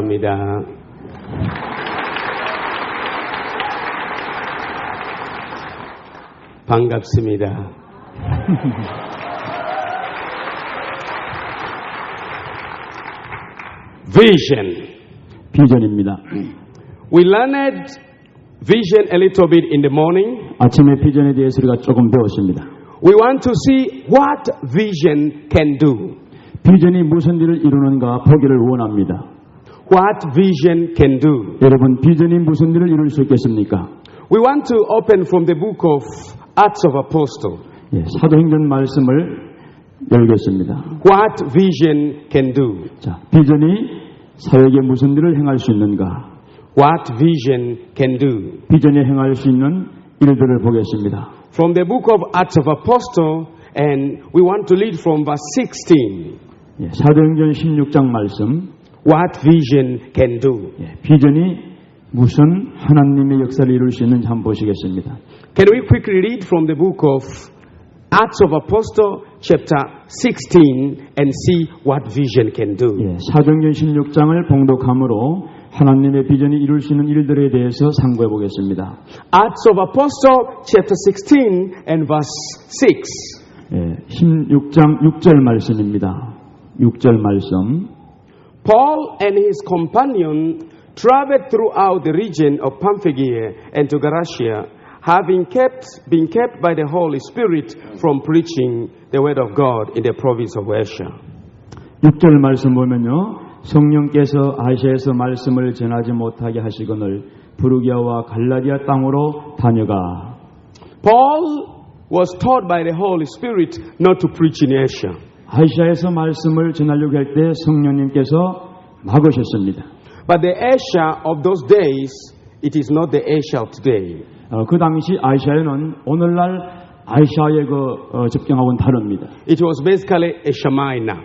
감사합니다. 반갑습니다. Vision. 비전입니다. We learned vision a little bit in the morning. 아침에 비전에 대해서 우리가 조금 배웠습니다. We want to see what vision can do. 비전이 무슨 일을 이루는가 보기를 원합니다. What vision can do. 여러분, 비전이 무슨 일을 이룰 수 있겠습니까? We want to open from the book of Acts of Apostles. 사도행전 말씀을 열겠습니다. What vision can do. 자, 비전이 사회에 무슨 일을 행할 수 있는가? What vision can do. 비전이 행할 수 있는 일들을 보겠습니다. From the book of Acts of Apostles, and we want to read from verse 16. 사도행전 16장 말씀. What vision can do. 비전이 무슨 하나님의 역사를 이룰 수 있는지 한번 보시겠습니다. Can we quickly read from the book of Acts of Apostles, chapter 16, and see what vision can do? 사도행전 16장을 봉독함으로 하나님의 비전이 이룰 수 있는 일들에 대해서 상고해 보겠습니다. Acts of Apostles, chapter 16, and verse 6. 16장 6절 말씀입니다. 6절 말씀. Paul and his companion traveled throughout the region of Pamphylia and to Galatia, having been kept by the Holy Spirit from preaching the word of God in the province of Asia. 6절 말씀 보면요. 성령께서 아시아에서 말씀을 전하지 못하게 하시거늘 부르기아와 갈라디아 땅으로 다녀가. Paul was taught by the Holy Spirit not to preach in Asia. 아시아에서 말씀을 전하려고 할 때 성령님께서 막으셨습니다. But the Asia of those days, it is not the Asia of today. 그 당시 아시아에는 오늘날 아시아의 접경하고는 다릅니다. It was basically Asia Minor,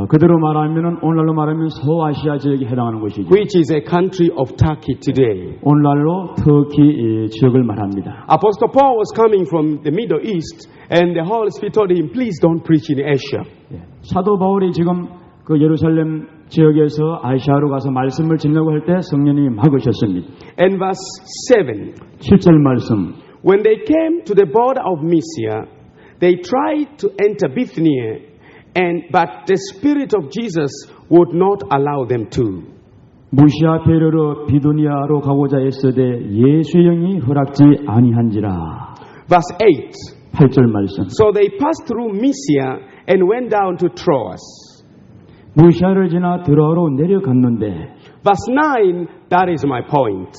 그대로 말하면은 오늘날로 말하면 서아시아 지역에 해당하는 것이죠. which is a country of Turkey today. 오늘날로 터키 지역을 말합니다. Apostle Paul was coming from the Middle East, and the Holy Spirit told him, "Please don't preach in Asia." 사도 바울이 지금 그 예루살렘 지역에서 아시아로 가서 말씀을 전하려고 할 때 성령님이 막으셨습니다. And verse 7. 7절 말씀. When they came to the border of Mysia, they tried to enter Bithynia, but the Spirit of Jesus would not allow them to. 무시아 베르로 비두니아로 가고자 했으되 예수의 영이 허락지 아니한지라. Verse 8. 8절 말씀. So they passed through Mysia and went down to Troas. 무시아를 지나 드로아로 내려갔는데. Verse 9, that is my point.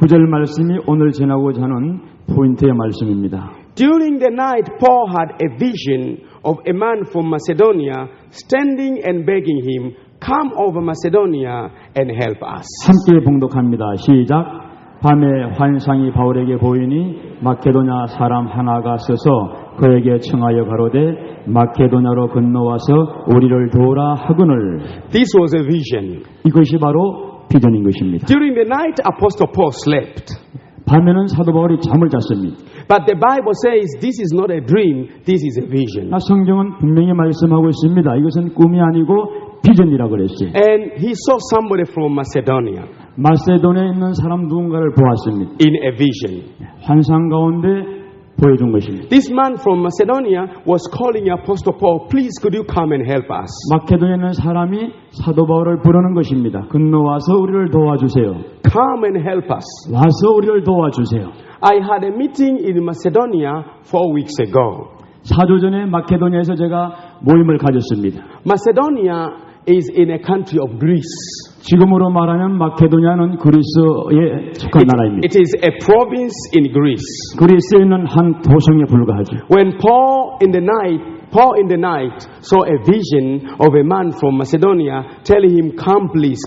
9절 말씀이 오늘 전하고자 하는 포인트의 말씀입니다. During the night, Paul had a vision of a man from Macedonia standing and begging him, "Come over Macedonia and help us." 함께 봉독합니다. 시작. 밤에 환상이 바울에게 보이니 마케도냐 사람 하나가 서서 그에게 청하여 가로되 마케도냐로 건너와서 우리를 도우라 하거늘. This was a vision. 이것이 바로 비전인 것입니다. During the night, Apostle Paul slept. 밤에는 사도 바울이 잠을 잤습니다. But the Bible says this is not a dream, this is a vision. 성경은 분명히 말씀하고 있습니다. 이것은 꿈이 아니고 비전이라고 그랬어요. And he saw somebody from Macedonia. 마세도니아에 있는 사람 누군가를 보았습니다. In a vision. 환상 가운데 보여준 것입니다. This man from Macedonia was calling Apostle Paul, "Please could you come and help us?" 마케도니아에 있는 사람이 사도 바울을 부르는 것입니다. 건너와서 우리를 도와주세요. Come and help us. 와서 우리를 도와주세요. I had a meeting in Macedonia 4 weeks ago. 4주 전에 마케도니아에서 제가 모임을 가졌습니다. Macedonia is in a country of Greece. 지금으로 말하면 마케도니아는 그리스에 속한 나라입니다. It is a province in Greece. 그리스에 있는 한 도성에 불과하죠. When Paul in the night saw a vision of a man from Macedonia telling him, come please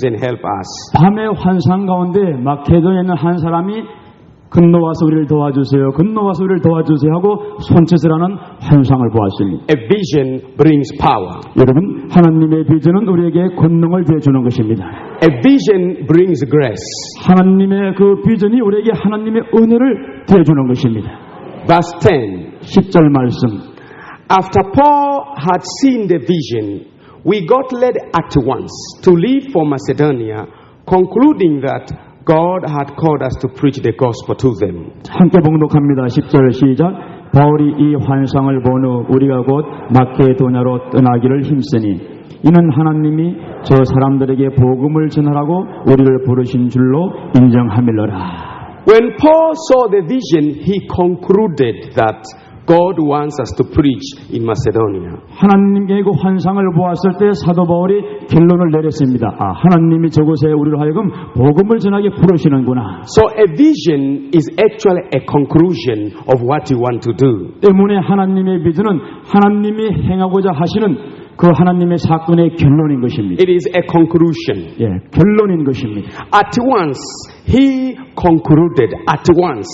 and help us. 밤의 환상 가운데 마케도니아에 있는 한 사람이 건너와서 우리를 도와주세요. 건너와서 우리를 도와주세요 하고 손짓을 하는 환상을 보았습니다. A vision brings power. 여러분, 하나님의 비전은 우리에게 권능을 대주는 것입니다. A vision brings grace. 하나님의 그 비전이 우리에게 하나님의 은혜를 대주는 것입니다. Verse 10. 10절 말씀. After Paul had seen the vision, we got led at once to leave for Macedonia, concluding that God had called us to preach the gospel to them. 함께 봉독합니다. 10절 시작. 바울이 이 환상을 본 후 우리가 곧 마케도냐로 떠나기를 힘쓰니 이는 하나님이 저 사람들에게 복음을 전하라고 우리를 부르신 줄로 인정함이로라. When Paul saw the vision, he concluded that God wants us to preach in Macedonia. 하나님께 그 환상을 보았을 때 사도 바울이 결론을 내렸습니다. 하나님이 저곳에 우리를 하여금 복음을 전하게 부르시는구나. So a vision is actually a conclusion of what you want to do. 때문에 하나님의 비전은 하나님이 행하고자 하시는 그 하나님의 사건의 결론인 것입니다. It is a conclusion. 예, 결론인 것입니다. At once, he concluded. At once,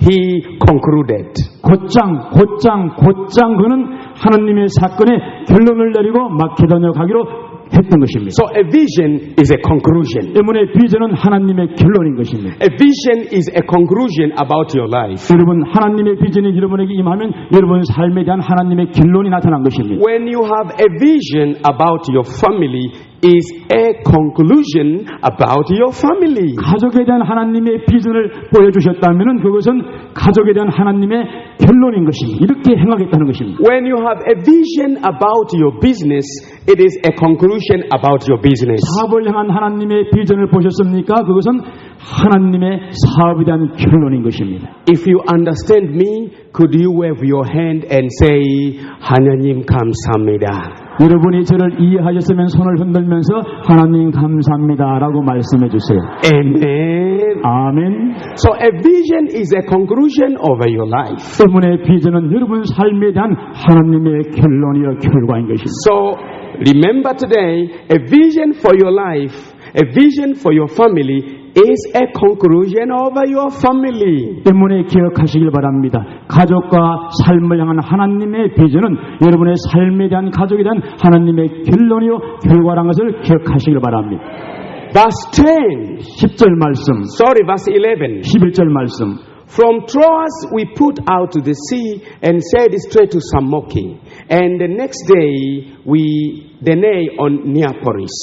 he concluded. 곧장 그는 하나님의 사건의 결론을 내리고 마케도냐 가기로 했던 것입니다. So a vision is a conclusion. 때문에 비전은 하나님의 결론인 것입니다. A vision is a conclusion about your life. 여러분, 하나님의 비전이 여러분에게 임하면 여러분 삶에 대한 하나님의 결론이 나타난 것입니다. When you have a vision about your family, is a conclusion about your family. 가족에 대한 하나님의 비전을 보여주셨다면 그것은 가족에 대한 하나님의 결론인 것입니다. 이렇게 행하겠다는 것입니다. When you have a vision about your business, it is a conclusion about your business. 사업을 향한 하나님의 비전을 보셨습니까? 그것은 하나님의 사업에 대한 결론인 것입니다. If you understand me, could you wave your hand and say, 하나님 감사합니다. 여러분이 저를 이해하셨으면 손을 흔들면서 하나님 감사합니다라고 말씀해 주세요. Amen. 아멘. So a vision is a conclusion over your life. 때문에 비전은 여러분 삶에 대한 하나님의 결론이요 결과인 것입니다. So remember today, a vision for your life, a vision for your family is a conclusion over your family. 때문에 기억하시길 바랍니다. 가족과 삶을 향한 하나님의 비전은 여러분의 삶에 대한 가족에 대한 하나님의 결론이요 결과라는 것을 기억하시길 바랍니다. Verse 10. 10절 말씀. Verse 11. 11절 말씀. From Troas we put out to the sea and sailed straight to Samoki. And the next day we denay on Neapolis.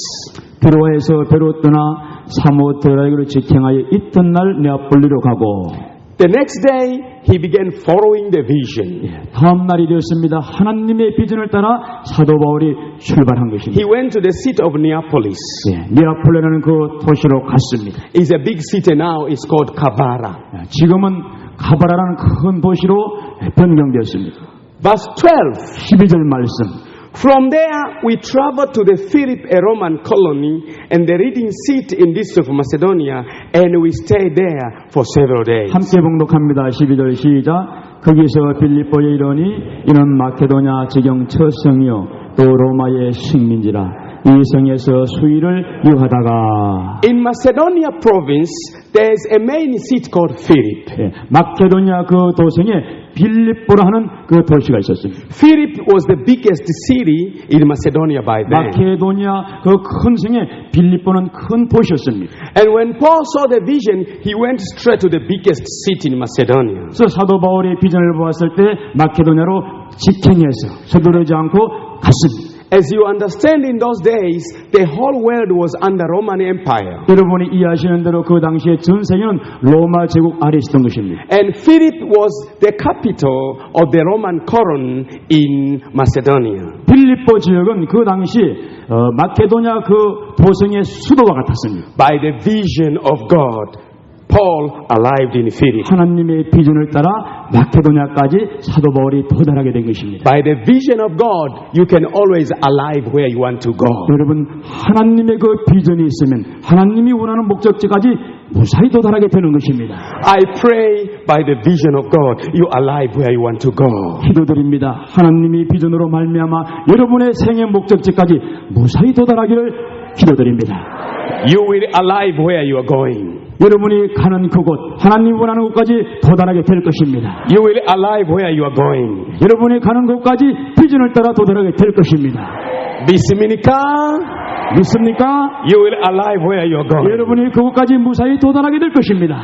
드로아에서 배로 떠나 사모드라기로 직행하여 이튿날 네아폴리로 가고 The next day he began following the vision. 다음 날이 되었습니다. 하나님의 비전을 따라 사도 바울이 출발한 것입니다. He went to the city of Neapolis. 네아폴리라는 그 도시로 갔습니다. It's a big city now. It's called Kavara. 지금은 가바라라는 큰 도시로 변경되었습니다. Verse 12. 12절 말씀. From there we traveled to the Philip, a Roman colony, and the reading seat in district of Macedonia, and we stayed there for several days. 함께 봉독합니다. 12절 시작. 거기서 빌립보에 이르니 이는 마케도냐 지경 첫 성이요 또 로마의 식민지라. 이 성에서 수일을 유하다가 In Macedonia province there is a main seat called Philip. 마케도냐 그 도성에 빌립보라 하는 그 도시가 있었습니다. Philip was the biggest city in Macedonia by then. 마케도냐 그 큰 성에 빌립보는 큰 도시였습니다. And when Paul saw the vision, he went straight to the biggest city in Macedonia. 그래서 사도 바울의 비전을 보았을 때 마케도냐로 직행해서 서두르지 않고 갔습니다. As you understand, in those days, the whole world was under Roman Empire. 여러분이 이해하시는 대로 그 당시에 전 세계는 로마 제국 아래 있었던 것입니다. And Philip was the capital of the Roman Coron in Macedonia. 빌립보 지역은 그 당시 마케도냐 그 도성의 수도와 같았습니다. By the vision of God, Paul arrived in Philip. 하나님의 비전을 따라 마케도냐까지 사도 바울이 도달하게 된 것입니다. By the vision of God, you can always arrive where you want to go. 여러분, 하나님의 그 비전이 있으면 하나님이 원하는 목적지까지 무사히 도달하게 되는 것입니다. I pray by the vision of God, you arrive where you want to go. 기도드립니다. 하나님의 비전으로 말미암아 여러분의 생애 목적지까지 무사히 도달하기를 기도드립니다. You will arrive where you are going. 여러분이 가는 그곳, 하나님 원하는 곳까지 도달하게 될 것입니다. You will arrive where you are going. 여러분이 가는 곳까지 비전을 따라 도달하게 될 것입니다. 믿습니까? 믿습니까? You will arrive where you are going. 여러분이 그곳까지 무사히 도달하게 될 것입니다.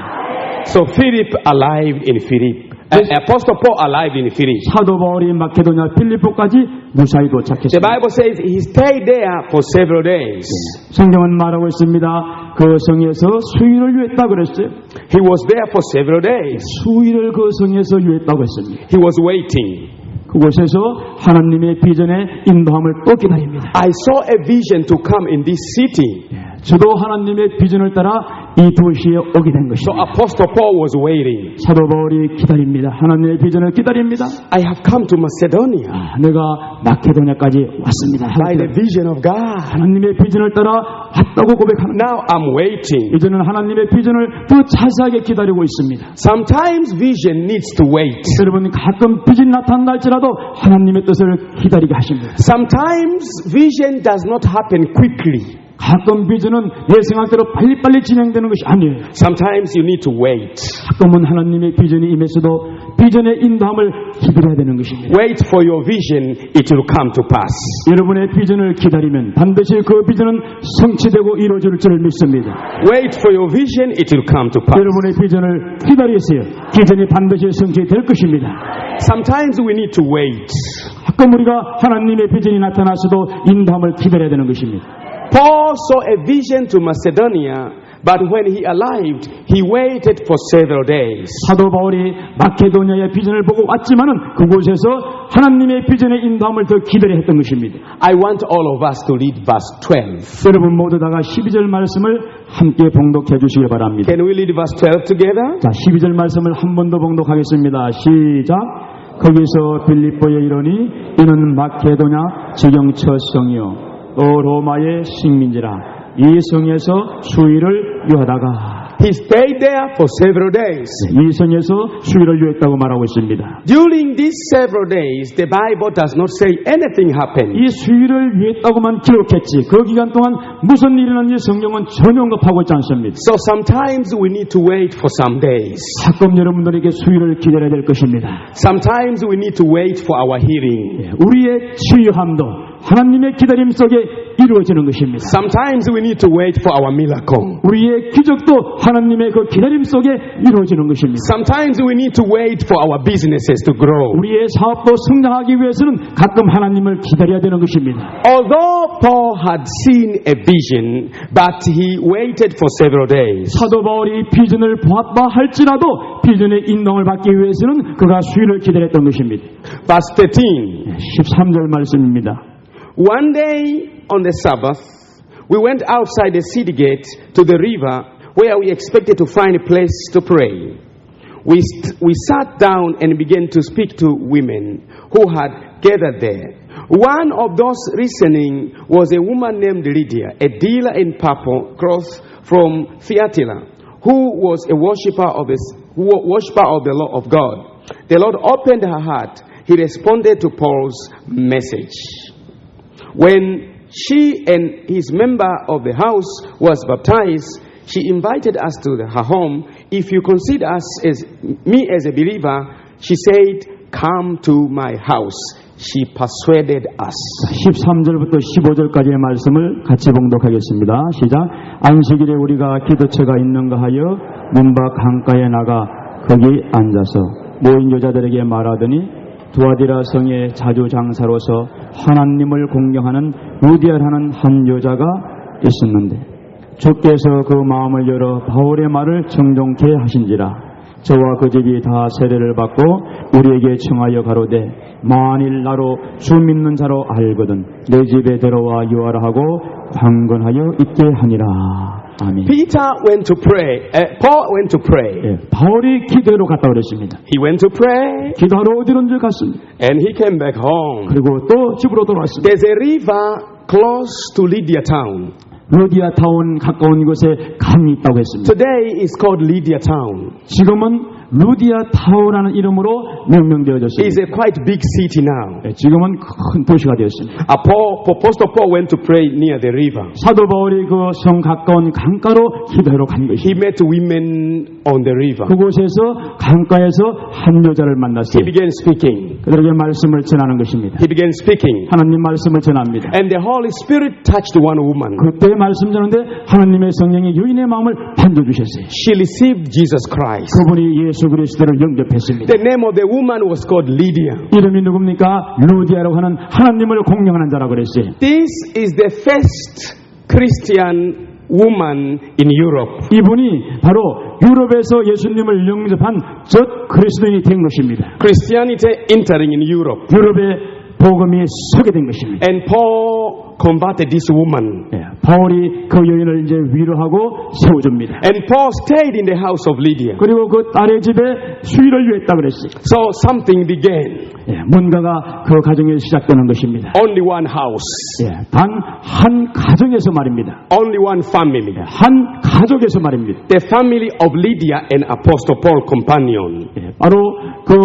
So Philip arrived in Philip. Apostle Paul arrived in Philippi. 사도 바울이 마케도냐 빌립보까지 무사히 The 도착했습니다. Bible says he stayed there for several days. 성경은 말하고 있습니다. 그 성에서 수일을 유했다 그랬어요. He was there for several days. 수일을 그 성에서 유했다고 했습니다. He was waiting. 그곳에서 하나님의 비전의 인도함을 또 기다립니다. I saw a vision to come in this city. 저도 하나님의 비전을 따라 이 도시에 오게 된 So 것입니다. Apostle Paul was waiting. 사도 바울이 기다립니다. 하나님의 비전을 기다립니다. I have come to Macedonia 내가 마케도냐까지 왔습니다. by the vision of God. 하나님의 비전을 따라 왔다고 고백합니다. Now I'm waiting. 이제는 하나님의 비전을 더 자세하게 기다리고 있습니다. Sometimes vision needs to wait. 여러분 가끔 비전이 나타난다 할지라도 하나님의 뜻을 기다리게 하십니다. Sometimes vision does not happen quickly. 가끔 비전은 내 생각대로 빨리빨리 진행되는 것이 아니에요. Sometimes you need to wait. 가끔은 하나님의 비전이 임했어도 비전의 인도함을 기다려야 되는 것입니다. Wait for your vision, it will come to pass. 여러분의 비전을 기다리면 반드시 그 비전은 성취되고 이루어질 줄 믿습니다. Wait for your vision, it will come to pass. 여러분의 비전을 기다리세요. 비전이 반드시 성취될 것입니다. Sometimes we need to wait. 가끔 우리가 하나님의 비전이 나타났어도 인도함을 기다려야 되는 것입니다. Paul saw a vision to Macedonia, but when he arrived, he waited for several days. 사도 바울이 마케도니아의 비전을 보고 왔지만은 그곳에서 하나님의 비전의 인도함을 더 기다려야 했던 것입니다. I want all of us to read verse 12. 여러분 모두 다가 12절 말씀을 함께 봉독해 주시기 바랍니다. Can we read verse 12 together? 자, 12절 말씀을 한 번 더 봉독하겠습니다. 시작. 거기서 빌립보에 이르니 이는 마케도냐 지경 첫 성이요 또 로마의 식민지라. 이 성에서 수일을 유하다가 He stayed there for several days. 이 성에서 수일을 유했다고 말하고 있습니다. During these several days, the Bible does not say anything happened. 이 수일을 유했다고만 기록했지 그 기간 동안 무슨 일이 일어났는지 성경은 전혀 언급하고 있지 않습니다. So sometimes we need to wait for some days. 가끔 여러분들에게 수일을 기다려야 될 것입니다. Sometimes we need to wait for our healing. 우리의 치유함도 하나님의 기다림 속에 이루어지는 것입니다. Sometimes we need to wait for our miracle. 우리의 기적도 하나님의 그 기다림 속에 이루어지는 것입니다. Sometimes we need to wait for our businesses to grow. 우리의 사업도 성장하기 위해서는 가끔 하나님을 기다려야 되는 것입니다. Although Paul had seen a vision, but he waited for several days. 사도 바울이 비전을 보았다 할지라도 비전의 인도를 받기 위해서는 그가 수일을 기다렸던 것입니다. Verse 13. 13절 말씀입니다. One day on the Sabbath, we went outside the city gate to the river where we expected to find a place to pray. We sat down and began to speak to women who had gathered there. One of those listening was a woman named Lydia, a dealer in purple cloth from Thyatira, who was a worshipper of the Lord of God. The Lord opened her heart. He responded to Paul's message. When she and his member of the house was baptized, she invited us to her home. If you consider me as a believer, she said, come to my house. She persuaded us. 13절부터 15절까지의 말씀을 같이 봉독하겠습니다. 시작. 안식일에 우리가 기도처가 있는가 하여 문밖 강가에 나가 거기 앉아서 모인 여자들에게 말하더니 두아디라 성의 자주 장사로서 하나님을 공경하는 루디아라는 한 여자가 있었는데 주께서 그 마음을 열어 바울의 말을 정정케 하신지라. 저와 그 집이 다 세례를 받고 우리에게 청하여 가로되 만일 나로 주 믿는 자로 알거든 내 집에 들어와 유하라 하고 강건하여 있게 하니라. 아멘. Peter went to pray. Paul went to pray. 바울이 기도로 갔다 그랬습니다. He went to pray. 기도하러 어디론지 갔습니다. And he came back home. 그리고 또 집으로 돌아왔습니다. There's a river close to Lydia town. 루디아 타운 가까운 곳에 강이 있다고 했습니다. Today is called Lydia town. 지금은 루디아 타운이라는 이름으로 명명되어졌습니다. It's a quite big city now. 지금은 큰 도시가 되었습니다. Apostle Paul went to pray near the river. 사도 바울이 그 성 가까운 강가로 기도하러 간 것입니다. He met women on the river. 그곳에서 강가에서 한 여자를 He 만났어요. began speaking. 그들에게 말씀을 전하는 것입니다. He began speaking. 하나님 말씀을 전합니다. And the Holy Spirit touched one woman. 그때 말씀 전하는데 하나님의 성령이 여인의 마음을 반겨주셨어요. She received Jesus Christ. 그분이 예수 그리스도를 영접했습니다. The name of the woman was called Lydia. 이름이 누굽니까? 루디아라고 하는 하나님을 공경하는 자라고 그랬어요. This is the first Christian woman in Europe. 이분이 바로 유럽에서 예수님을 영접한 첫 그리스도인이 된 것입니다. Christianity entering in Europe. 유럽의 복음이 소개된 것입니다. And Paul converted this woman. 바울이 그 여인을 이제 위로하고 세워줍니다. And Paul stayed in the house of Lydia. 그리고 그 딸의 집에 수의를 위했다 그랬어요. So something began. 뭔가가 그 가정에서 시작되는 것입니다. Only one house. 단 한 가정에서 말입니다. Only one family. 한 가족에서 말입니다. The family of Lydia and Apostle Paul companion. 바로 그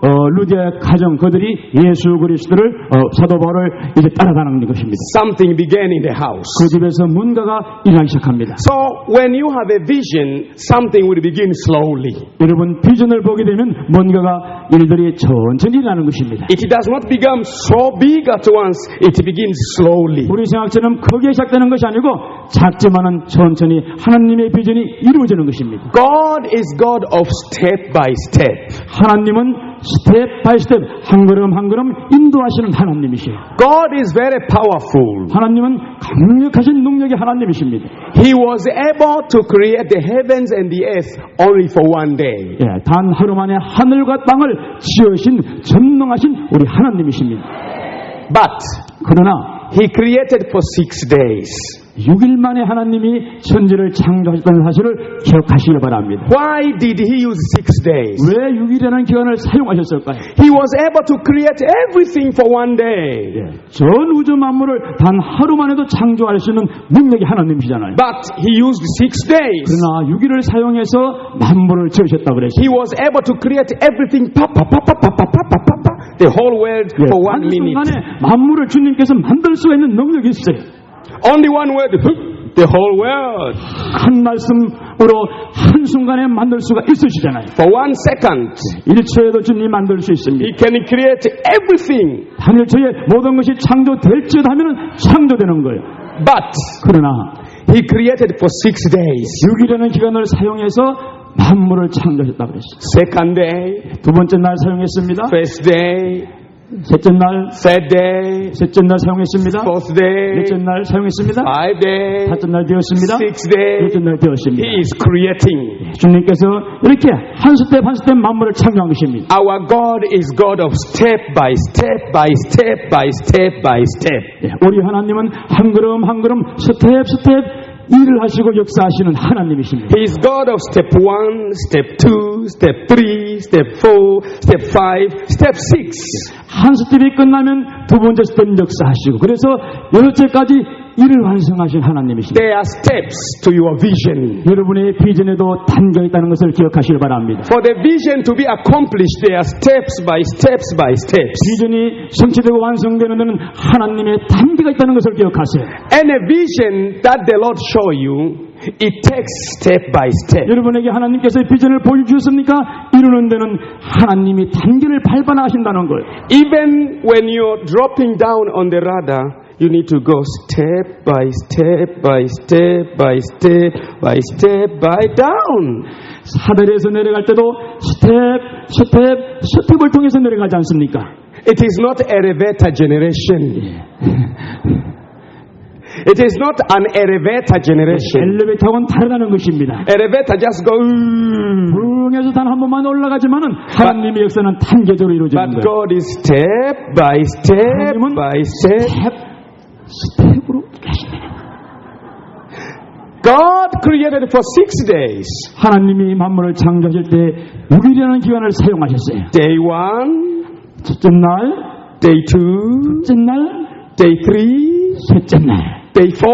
루디아의 가정 그들이 예수 그리스도를 사도 바울을 이제 따라다니는 것입니다. Something began in the house. 그 집에서 뭔가가 일어나기 시작합니다. So when you have a vision, something will begin slowly. 여러분 비전을 보게 되면 뭔가가 일들이 천천히 일어나는 것입니다. It does not become so big at once. It begins slowly. 우리 생각처럼 크게 시작되는 것이 아니고 작지만은 천천히 하나님의 비전이 이루어지는 것입니다. God is God of step by step. 하나님은 스텝 바이 스텝 한 걸음 한 걸음 인도하시는 하나님이시에요. God is very powerful. 하나님은 강력하신 능력의 하나님이십니다. He was able to create the heavens and the earth only for one day. 단 하루 만에 하늘과 땅을 지으신 전능하신 우리 하나님이십니다. But 그러나 He created for 6 days. 6일 만에 하나님이 천지를 창조하셨다는 사실을 기억하시기 바랍니다. Why did He use 6 days? 왜 6일이라는 기간을 사용하셨을까요? He was able to create everything for one day. 전 우주 만물을 단 하루 만에도 창조할 수 있는 능력이 하나님이시잖아요. But He used 6 days. 그러나 6일을 사용해서 만물을 지으셨다고 그랬어요. He was able to create everything, the whole world for 1 minute. 한순간에 만물을 주님께서 만들 수가 있는 능력이 있어요. Only one word, the whole world. 한 말씀으로 한순간에 만들 수가 있으시잖아요. For 1 second, 1초에도 주님이 만들 수 있습니다. He can create everything. 한 1초에 모든 것이 창조될지어도 하면 창조되는 거예요. But 그러나 He created for 6 days. 6일이라는 기간을 사용해서 만물을 창조하셨다고 그랬어요. Second day, 두 번째 날 사용했습니다. first day, 셋째 날, third day, 셋째 날 사용했습니다. fourth day, 넷째 날 사용했습니다. 5 day, 다섯째 날 되었습니다. 6th day. 여섯째 날 되었습니다. He is creating. 주님께서 이렇게 한 스텝 한 스텝 만물을 창조한 것입니다. Our God is God of step by step by step by step by step. 우리 하나님은 한 걸음 한 걸음 스텝 스텝 일을 하시고 역사하시는 하나님이십니다. He is God of step 1, step 2, step 3, step 4, step 5, step 6. 한 스텝이 끝나면 두 번째 스텝 역사하시고 그래서 여섯째까지 일을 완성하신 하나님이십니다. There are steps to your vision. 여러분의 비전에도 단계가 있다는 것을 기억하시기 바랍니다. For the vision to be accomplished, there are steps by steps by steps. 비전이 성취되고 완성되는 데는 하나님의 단계가 있다는 것을 기억하세요. And a vision that the Lord show you, it takes step by step. 여러분에게 하나님께서 비전을 보여주셨습니까? 이루는 데는 하나님이 단계를 밟아나가신다는 거예요. Even when you're dropping down on the radar, you need to go step by step by step by step by step by down. 사다리에서 내려갈 때도 스텝을 통해서 내려가지 않습니까? It is not elevator generation. It is not an elevator generation. 엘리베이터하고는 다르다는 것입니다. Elevator just go. 해서 단 한 번만 올라가지만은 하나님의 역사는 단계적으로 이루어지는 But 거예요. God is step by step by step. 스텝으로 가십니다. God created for 6 days. 하나님이 만물을 창조하실 때 6일이라는 기간을 사용하셨어요. Day 1, 첫째 날, day 2, 둘째 날, day 3, 셋째 날, day 4,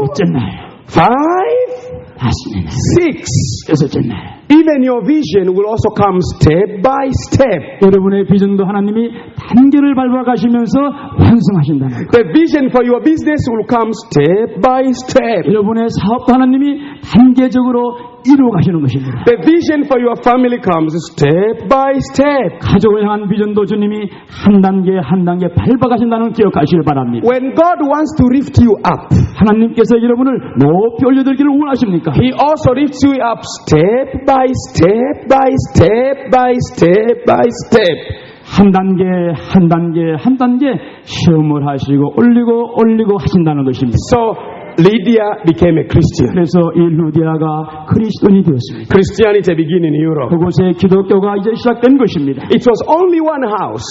넷째 날, 5, 맞습니다. 6. 여섯째 날. Even your vision will also come step by step. 여러분의 비전도 하나님이 단계를 밟아 가시면서 완성하신다는 것. The vision for your business will come step by step. 여러분의 사업도 하나님이 단계적으로 이루어 가시는 것입니다. The vision for your family comes step by step. 가족을 향한 비전도 주님이 한 단계 한 단계 밟아 가신다는 기억하시길 바랍니다. When God wants to lift you up, 하나님께서 여러분을 높이 올려드리기를 원하십니까? He also lifts you up step by step by step by step by step. 한 단계 한 단계 한 단계 시험을 하시고 올리고 하신다는 것입니다. So Lydia became a Christian. 그래서 이 루디아가 그리스도인이 되었습니다. Christianity began in Europe. 그곳에 기독교가 이제 시작된 것입니다. It was only one house.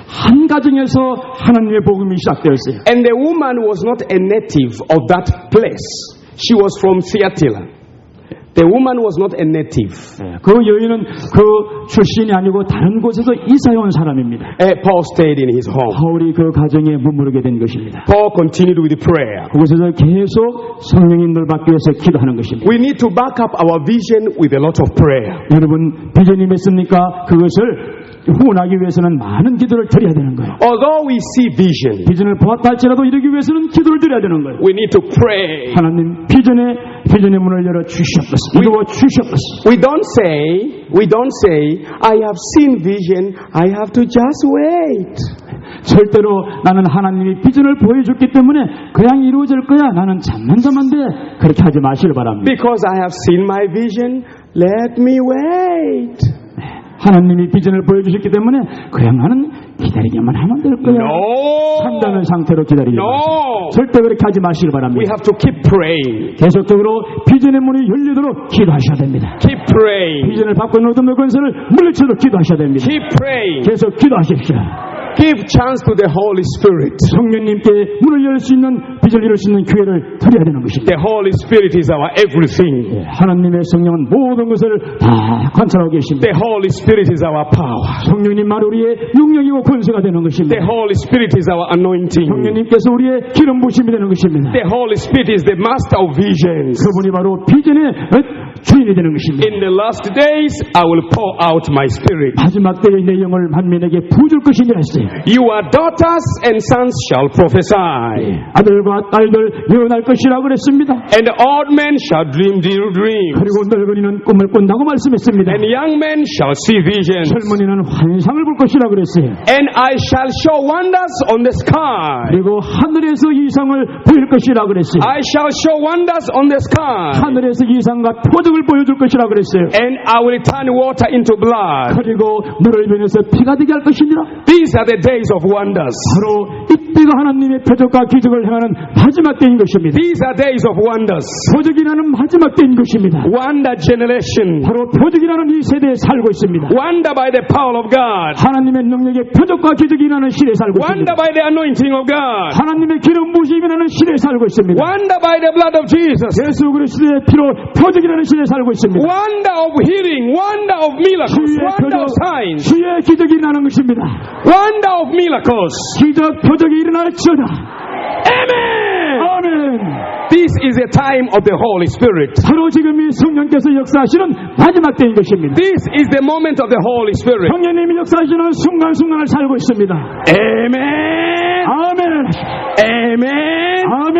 한 가정에서 하나님의 복음이 시작되었어요. And the woman was not a native of that place. She was from Thyatira. The woman was not a native. 그 여인은 그 출신이 아니고 다른 곳에서 이사해 온 사람입니다. Paul stayed in his home. 바울이 그 가정에 머무르게 된 것입니다. Paul continued with prayer. 그곳에서 계속 성령님들 받기 위해서 기도하는 것입니다. We need to back up our vision with a lot of prayer. 여러분 비전이 맺습니까? 그것을 후원하기 위해서는 많은 기도를 드려야 되는 거예요. Although we see vision, 비전을 보았다 할지라도 이루기 위해서는 기도를 드려야 되는 거예요. we need to pray. 하나님 비전의 문을 열어 주시옵소서. 이루어 주시옵소서. We don't say, I have seen vision, I have to just wait. 절대로 나는 하나님이 비전을 보여줬기 때문에 그냥 이루어질 거야. 나는 잠만 돼. 그렇게 하지 마시길 바랍니다. Because I have seen my vision, let me wait. 하나님이 비전을 보여주셨기 때문에 그냥 나는 기다리기만 하면 될 거야. No. 산다는 상태로 기다리지 마세요. 절대 그렇게 하지 마시길 바랍니다. We have to keep praying. 계속적으로 비전의 문이 열리도록 기도하셔야 됩니다. Keep praying. 비전을 받고 있는 어둠의 권세를 물리쳐도 기도하셔야 됩니다. Keep praying. 계속 기도하십시오. Give chance to the Holy Spirit. 성령님께 문을 열 수 있는 비전을 이룰 수 있는 기회를 드려야 되는 것입니다. The Holy Spirit is our everything. 하나님의 성령은 모든 것을 다 관찰하고 계십니다. The Holy Spirit is our power. 성령님만 우리의 능력이고 권세가 되는 것입니다. The Holy Spirit is our anointing. 성령님께서 우리의 기름 부심이 되는 것입니다. The Holy Spirit is the master of visions. 그분이 바로 비전의 주인이 되는 것입니다. In the last days, I will pour out my spirit. 마지막 때에 내 영을 만민에게 부어줄 것이니라 했어요. Your daughters and sons shall prophesy. 아들과 딸들 예언할 것이라고 그랬습니다. And old men shall dream dreams. 그리고 늙은이는 꿈을 꾼다고 말씀했습니다. And young men shall see visions. 젊은이는 환상을 볼 것이라고 그랬어요. And I shall show wonders on the sky. 그리고 하늘에서 이상을 보일 것이라고 그랬어요. I shall show wonders on the sky. 하늘에서 이상과 표적을 보여줄 것이라고 그랬어요. And I will turn water into blood. 그리고 물을 변해서 피가 되게 할 것이니라. These are the days of wonders. 바로 이때가 하나님의 표적과 기적을 행하는 마지막 때인 것입니다. These are days of wonders. 표적이라는 마지막 때인 것입니다. Wonder generation. 바로 표적이라는 이 세대에 살고 있습니다. Wonder by the power of God. 하나님의 능력에 표적과 기적이 일어나는 시대에 살고 있습니다. Wonder by the anointing of God. 하나님의 기름 부심이 일어나는 시대에 살고 있습니다. Wonder by the blood of Jesus. 예수 그리스도의 피로 표적이라는 시대에 살고 있습니다. Wonder of healing. Wonder of miracles. Wonder of signs. 주의 기적이 일어나는 것입니다. Wonder of miracles. 기적 표적이 일어날지어다. Amen. 아멘. This is a time of the Holy Spirit. 바로 지금 이 성령께서 역사하시는 마지막 때인 것입니다. This is the moment of the Holy Spirit. 성령님이 역사하시는 순간순간을 살고 있습니다. Amen. 아멘. Amen. 아멘.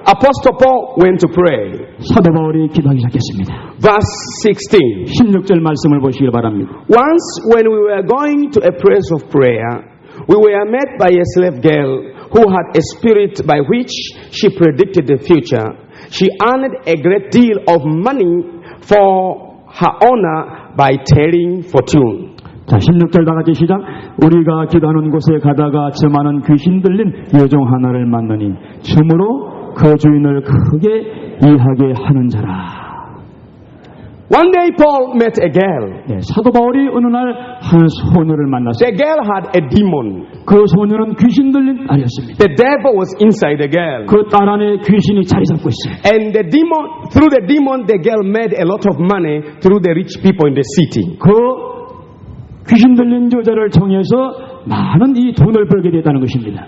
Apostle Paul went to pray. 사도 바울이 기도하기 시작했습니다. Verse 16. 16절 말씀을 보시기 바랍니다. Once when we were going to a place of prayer, we were met by a slave girl who had a spirit by which she predicted the future. She earned a great deal of money for her honor by telling fortune. 자, 16절 다 같이 시작. 우리가 기도하는 곳에 가다가 저 많은 귀신 들린 여종 하나를 만나니 참으로 그 주인을 크게 이해하게 하는 자라. One day Paul met a girl. 네, 사도 바울이 어느 날 한 소녀를 만났어요. The girl had a demon. 그 소녀는 귀신 들린 딸이었습니다. The devil was inside the girl. 그 딸 안에 귀신이 자리 잡고 있어요. And through the demon, the girl made a lot of money through the rich people in the city. 그 귀신 들린 여자를 통해서 많은 이 돈을 벌게 됐다는 것입니다.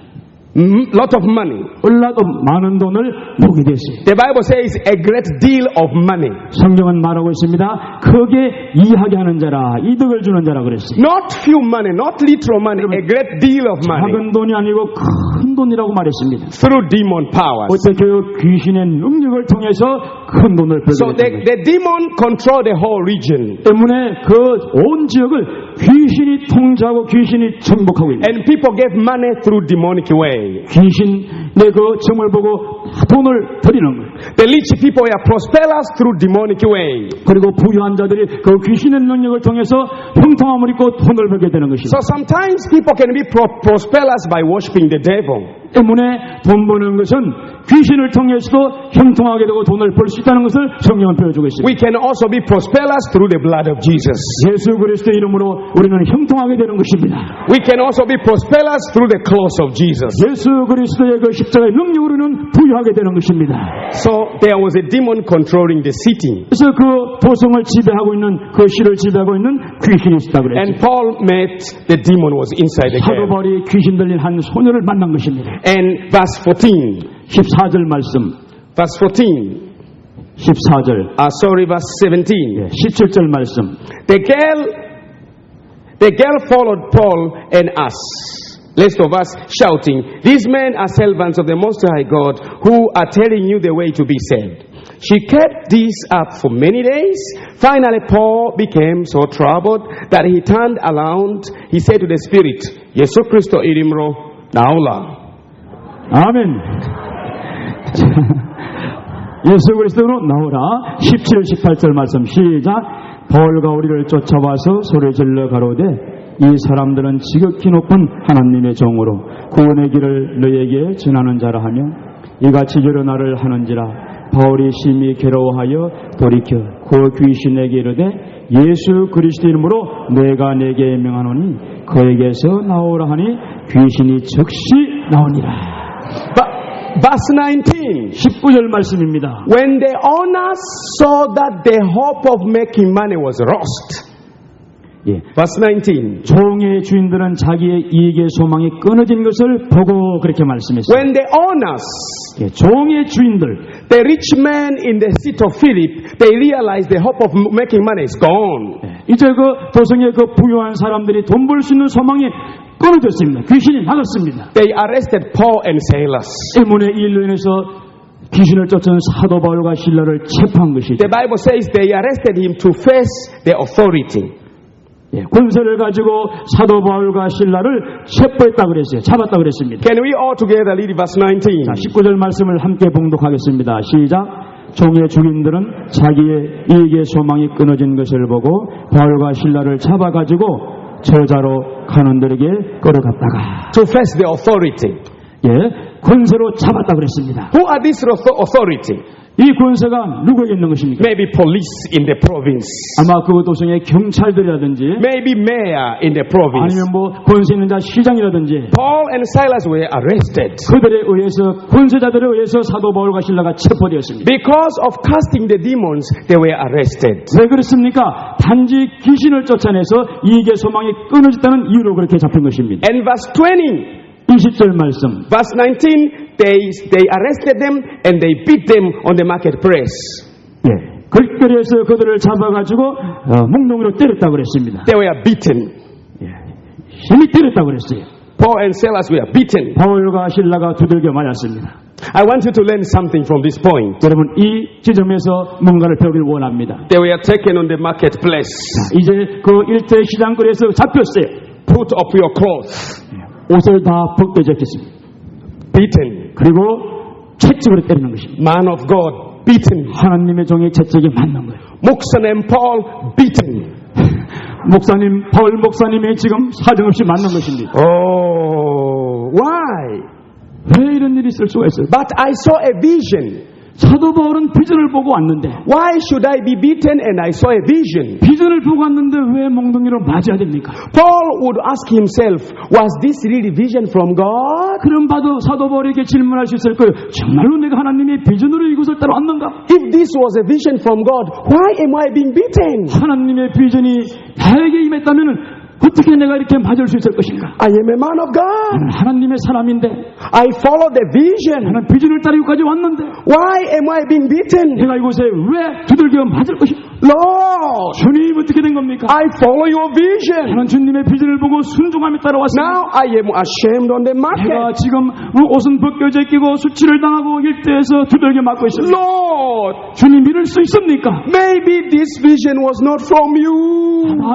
lot of money. 얼라도 많은 돈을 모게 됐어요. The Bible says a great deal of money. 성경은 말하고 있습니다. 크게 이해하게 하는 자라, 이득을 주는 자라 그랬어요. Not few money, not little money, a great deal of money. 작은 돈이 아니고 큰 돈이라고 말했습니다. Through demon powers. 어떻게 귀신의 능력을 통해서 큰 돈을 So 벌게 됐습니다. the demon control the whole region. 때문에 그 온 지역을 귀신이 통제하고 귀신이 정복하고 있는. And people gave money through demonic way. 귀신의 그 점을 보고 돈을 드리는 거예요. The rich people are prosperous through demonic way. 그리고 부유한 자들이 그 귀신의 능력을 통해서 형통함을 입고 돈을 벌게 되는 것이죠. So sometimes people can be prosperous by worshiping the devil. 때문에 돈 버는 것은 귀신을 통해서도 형통하게 되고 돈을 벌 수 있다는 것을 성경은 보여주고 있습니다. We can also be prosperous through the blood of Jesus. 예수 그리스도의 이름으로 우리는 형통하게 되는 것입니다. We can also be prosperous through the cross of Jesus. 예수 그리스도의 그 십자가의 능력으로는 부유하게 되는 것입니다. So there was a demon controlling the city. 그래서 그 도성을 지배하고 있는 그 시를 지배하고 있는 귀신이 있었다 그랬죠. And Paul met the demon was inside the 사도 camp. 바울이 귀신 들린 한 소녀를 만난 것입니다. And verse 14. 14절 말씀. Verse 14. 14절. Verse 17. 17절 말씀. The girl followed Paul and us. Rest of us shouting, "These men are servants of the Most High God who are telling you the way to be saved." She kept this up for many days. Finally, Paul became so troubled that he turned around. He said to the Spirit, "예수 그리스도 이름으로 나오라." 아멘. 예수 그리스도로 나오라. 17, 18절 말씀 시작. 바울과 우리를 쫓아와서 소리질러 가로되 이 사람들은 지극히 높은 하나님의 종으로 구원의 길을 너에게 전하는 자라 하며 이같이 여러 날을 하는지라. 바울이 심히 괴로워하여 돌이켜 그 귀신에게 이르되 예수 그리스도 이름으로 내가 내게 명하노니 그에게서 나오라 하니 귀신이 즉시 나오니라. Verse 19. 19절 말씀입니다. When the owners saw that the hope of making money was lost. Verse 19. 종의 주인들은 자기의 이익의 소망이 끊어진 것을 보고 그렇게 말씀했어요. When the owners, 종의 주인들, the rich man in the seat of Philip, they realized the hope of making money is gone. 이제 그 도성의 그 부유한 사람들이 돈 벌 수 있는 소망이 끊어졌습니다. 귀신이 나갔습니다. They arrested Paul and Silas. 때문에 이 일로 인해서 귀신을 쫓은 사도 바울과 실라를 체포한 것이죠. The Bible says they arrested him to face the authority. 권세를 가지고 사도 바울과 실라를 체포했다 그랬어요. 잡았다 그랬습니다. Can we all together read verse 19? 자, 19절 말씀을 함께 봉독하겠습니다. 시작. 종의 주인들은 자기의 이익의 소망이 끊어진 것을 보고 바울과 실라를 잡아가지고 저자로 간원들에게 끌어갔다가 To face the authority. 권세로 잡았다 그랬습니다. Who are these authority? 이 권세가 누구에게 있는 것입니까? Maybe police in the province. 아마 그 도성의 경찰들이라든지 Maybe mayor in the province. 아니면 뭐 권세 있는 자 시장이라든지 Paul and Silas were arrested. 그들에 의해서 권세자들에 의해서 사도 바울과 실라가 체포되었습니다. Because of casting the demons, they were arrested. 왜 그렇습니까? 단지 귀신을 쫓아내서 이익의 소망이 끊어졌다는 이유로 그렇게 잡힌 것입니다. And verse 20. 20절 말씀. Verse 19, they arrested them and they beat them on the marketplace. 길거리에서 그들을 잡아가지고 몽둥이로 때렸다고 그랬습니다. They were beaten. 힘이 때렸다고 그랬어요. Paul and Silas were beaten. 바울과 실라가 두들겨 맞았습니다. I want you to learn something from this point. 여러분 이 지점에서 뭔가를 배우길 원합니다. They were taken on the marketplace. 이제 그 일대 시장거리에서 잡혔어요. Put up your clothes. 옷을 다 벗겨졌겠습니다. Beaten. 그리고 채찍으로 때리는 것입니다. Man of God, beaten. 하나님의 종의 채찍이 맞는 거예요. 목사님 Paul, beaten. 목사님, 바울 목사님이 지금 사정없이 맞는 것입니다. Oh, why? 왜 이런 일이 있을 수가 있어요? But I saw a vision. 사도 바울은 비전을 보고 왔는데 Why should I be beaten and I saw a vision? 비전을 보고 왔는데 왜 몽둥이로 맞아야 됩니까? Paul would ask himself, was this really vision from God? 그럼 봐도 사도 바울에게 질문할 수 있을 거예요. 정말로 내가 하나님의 비전으로 이곳을 따라왔는가? If this was a vision from God, why am I being beaten? 하나님의 비전이 나에게 임했다면 어떻게 내가 이렇게 맞을 수 있을 것인가? I am a man of God. 나는 하나님의 사람인데 I follow the vision. 나는 비전을 따르고까지 왔는데 Why am I being beaten? 내가 이곳에 왜 두들겨 맞을 것인가? Lord, 주님 어떻게 된 겁니까? I follow your vision. 나는 주님의 비전을 보고 순종함에 따라왔습니다. Now I am ashamed on the 내가 market. 지금 옷은 벗겨져 끼고 수치를 당하고 일대에서 두들겨 맞고 있습니다. Lord, 주님 믿을 수 있습니까? maybe this vision was not from you.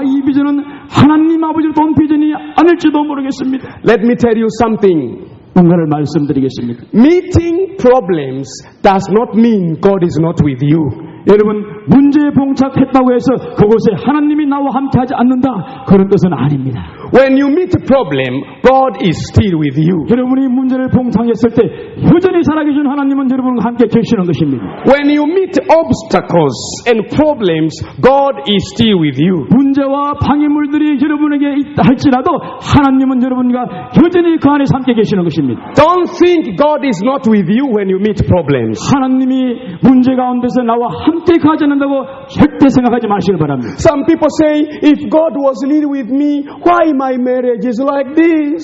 이 비전은 하나님 아버지로부터 온 비전이 아닐지도 모르겠습니다. Let me tell you something. 뭔가를 말씀드리겠습니다. Meeting problems does not mean God is not with you. 여러분, 문제에 봉착했다고 해서 그곳에 하나님이 나와 함께하지 않는다, 그런 뜻은 아닙니다. When you meet a problem, God is still with you. 여러분이 문제를 봉착했을 때 여전히 살아계신 하나님은 여러분과 함께 계시는 것입니다. When you meet obstacles and problems, God is still with you. 문제와 방해물들이 여러분에게 있다 할지라도 하나님은 여러분과 여전히 그 안에 함께 계시는 것입니다. Don't think God is not with you when you meet problems. 하나님이 문제 가운데서 나와 함께 가지 않는다고 절대 생각하지 마시길 바랍니다. Some people say, if God was really with me, why my marriage is like this?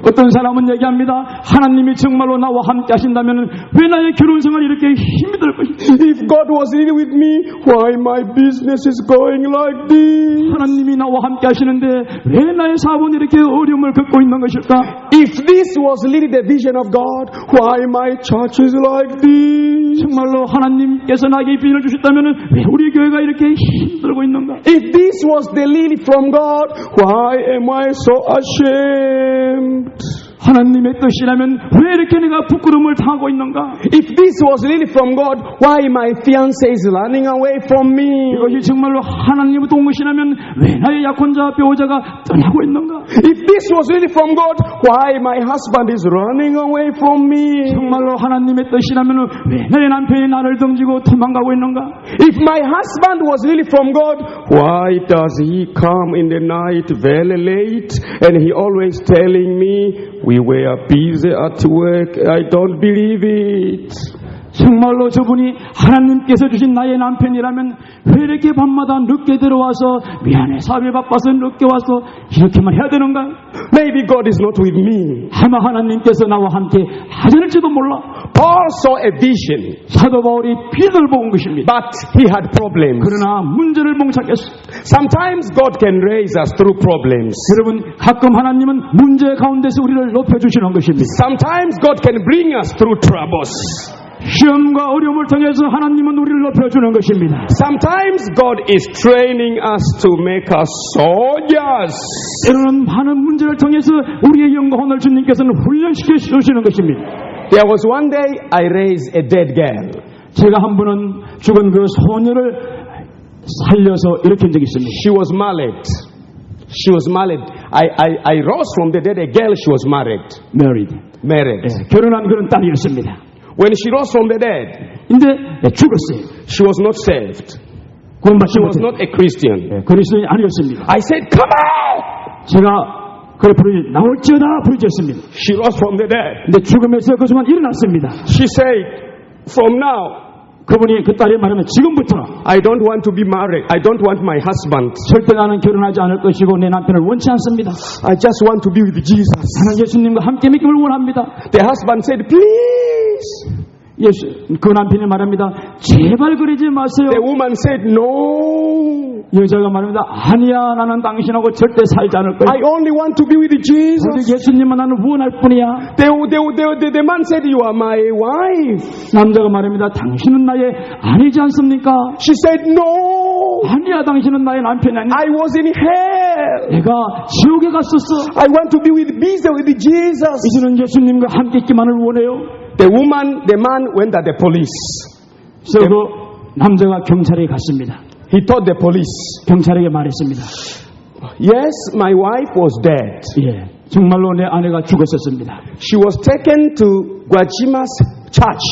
어떤 사람은 얘기합니다. 하나님이 정말로 나와 함께 하신다면 왜 나의 결혼 생활이 이렇게 힘이 들 것인가? If God was really with me, why my business is going like this? 하나님이 나와 함께 하시는데 왜 나의 사업은 이렇게 어려움을 겪고 있는 것일까? If this was really the vision of God, why my church is like this? 정말로 하나님께서 나에게 비전을 주셨다면 왜 우리 교회가 이렇게 힘들고 있는가? If this was the lead from God, why am I so ashamed? 하나님의 뜻이라면 왜 이렇게 내가 부끄러움을 당하고 있는가? If this was really from God, why my fiancé is running away from me? 이것이 정말로 하나님부터 온 것이라면 왜 나의 약혼자 배우자가 떠나고 있는가? If this was really from God, why my husband is running away from me? 정말로 하나님의 뜻이라면 왜 나의 남편이 나를 등지고 도망가고 있는가? If my husband was really from God, why does he come in the night very late and he always telling me we were busy at work? I don't believe it. 정말로 저분이 하나님께서 주신 나의 남편이라면 왜 이렇게 밤마다 늦게 들어와서 미안해 사업에 바빠서 늦게 와서 이렇게만 해야 되는가? Maybe God is not with me. 아마 하나님께서 나와 함께 하지 않을지도 몰라. Paul saw a vision, 사도 바울이 비전을 본 것입니다. but he had problems. 그러나 문제를 봉착했어. Sometimes God can raise us through problems. 여러분, 가끔 하나님은 문제 가운데서 우리를 높여주시는 것입니다. Sometimes God can bring us through troubles. 시험과 어려움을 통해서 하나님은 우리를 높여주는 것입니다. Sometimes God is training us to make us soldiers. 때로는 많은 문제를 통해서 우리의 영혼을 주님께서는 훈련시켜 주시는 것입니다. There was one day I raised a dead girl. 제가 한 번은 죽은 그 소녀를 살려서 일으킨 적이 있습니다. She was married. She was married. I rose from the dead a girl. She was married. Married. 결혼한 그런 딸이었습니다. When she rose from the dead, 근데 죽었어요. she was not saved. 구원받지 She was 못했어요. not a Christian. 그리스도인이 아니었습니다. I said, come out! 제가 그를 부르니 나올지어다 부르짖었습니다. She rose from the dead. 근데 죽음에서 그 순간 일어났습니다. She said, from now, 그분이 그 딸이 말하면 지금부터 I don't want to be married. I don't want my husband. 절대 나는 결혼하지 않을 것이고 내 남편을 원치 않습니다. I just want to be with Jesus. 나는 예수님과 함께 믿음을 원합니다. The husband said, please. 그 남편이 말합니다. 제발 그러지 마세요. The woman said, no. 여자가 말합니다. 아니야, 나는 당신하고 절대 살지 않을 거야. I only want to be with Jesus. 오직 예수님만 나는 원할 뿐이야. The man said, you are my wife. 남자가 말합니다. 당신은 나의 아니지 않습니까? She said, no. 아니야, 당신은 나의 남편이 아니야. I was in hell. 내가 지옥에 갔었어. I want to be with Jesus. 이제는 예수님과 함께 있기만을 원해요. The man went at the police. 그래서 그 남자가 경찰에 갔습니다. He told the police, 경찰에게 말했습니다. yes, my wife was dead. 예, 정말로 내 아내가 죽었었습니다. She was taken to Gwajima's church.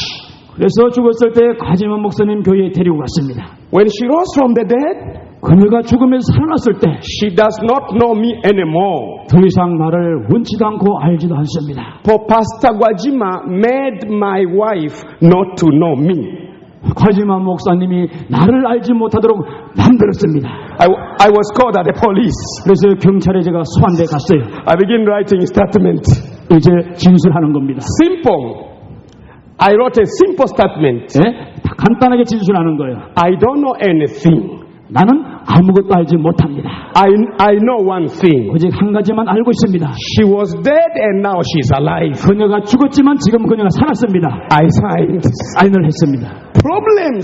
그래서 죽었을 때 가지마 목사님 교회에 데리고 갔습니다. When she rose from the dead, 그녀가 죽음에서 살아났을 때 she does not know me anymore. 더 이상 나를 원치도 않고 알지도 않습니다. For Pastor Gwajima made my wife not to know me. 하지만 목사님이 나를 알지 못하도록 만들었습니다. I was called at the police. 그래서 경찰에 제가 소환돼 갔어요. I began writing statement. 이제 진술하는 겁니다. Simple. I wrote a simple statement. 예? 다 간단하게 진술하는 거예요. I don't know anything. 나는 아무것도 알지 못합니다. I know one thing. 오직 한 가지만 알고 있습니다. She was dead and now she's alive. 그녀가 죽었지만 지금 그녀가 살았습니다. I signed. 사인을 했습니다. Problems.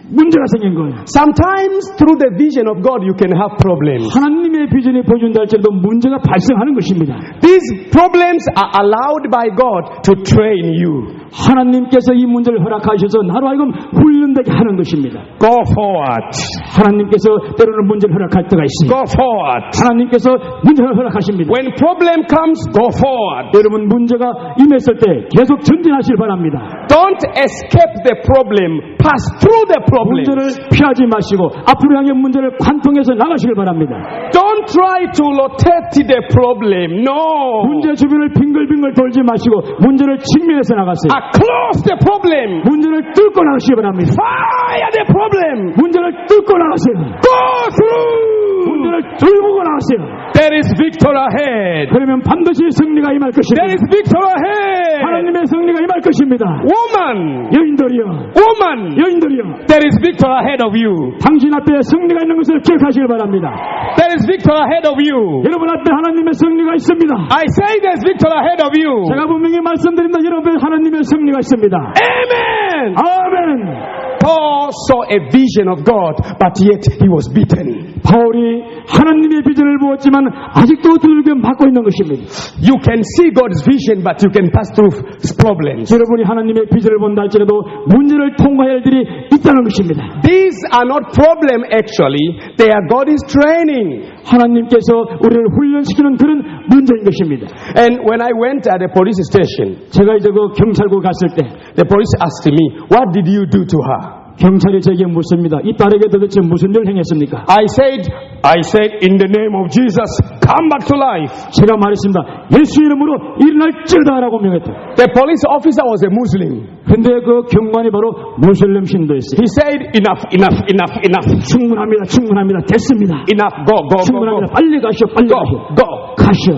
문제가 생긴 거예요. Sometimes through the vision of God you can have problems. 하나님의 비전이 보여준다 할지라도 문제가 발생하는 것입니다. These problems are allowed by God to train you. 하나님께서 이 문제를 허락하셔서 나로 하여금 훈련되게 하는 것입니다. Go forward. 하나님께서 때로는 문제를 허락할 때가 있습니다. Go forward. 하나님께서 문제를 허락하십니다. When problem comes, go forward. 여러분 문제가 임했을 때 계속 전진하시길 바랍니다. Don't escape the problem. Pass through the problem. 문제를 피하지 마시고 앞으로 향해 문제를 관통해서 나가시길 바랍니다. Don't try to rotate the problem. No. 문제 주변을 빙글빙글 돌지 마시고 문제를 직면해서 나가세요. Close the problem. 문제를 뚫고 나가시기 바랍니다. Fire the problem. 문제를 뚫고 나가세요. Go through. 문제를 뚫고 나가세요. There is victory ahead. 그러면 반드시 승리가 임할 것입니다. There is victory ahead. 하나님의 승리가 임할 것입니다. Woman. 여인들이여. Woman. 여인들이여. There is victory ahead of you. 당신 앞에 승리가 있는 것을 기억하시길 바랍니다. There is victory ahead of you. 여러분 앞에 하나님의 승리가 있습니다. I say there's victory ahead of you. 제가 분명히 말씀드립니다. 여러분 하나님의 승리가 있습니다. Amen. 아멘. Paul saw a vision of God, but yet he was beaten. 바울이 하나님의 비전을 보았지만 아직도 두들겨 맞고 있는 것입니다. You can see God's vision, but you can pass through problems. 여러분이 하나님의 비전을 본다 할지라도 문제를 통과해야 할 일이 있다는 것입니다. These are not problem actually. They are God's training. 하나님께서 우리를 훈련시키는 그런 문제인 것입니다. And when I went at the police station, 제가 이제 그 경찰국 갔을 때 the police asked me, "What did you do to her?" 경찰이 제게 묻습니다. 이 딸에게 도대체 무슨 일을 행했습니까? I said, in the name of Jesus, come back to life. 제가 말했습니다. 예수 이름으로 일어날지어다라고 명했다. The police officer was a Muslim. 근데 그 경관이 바로 무슬림 신도였어요. He said, enough. 충분합니다. 됐습니다. Enough, go. 충분합니다. 빨리 가시오. Go. 가시오.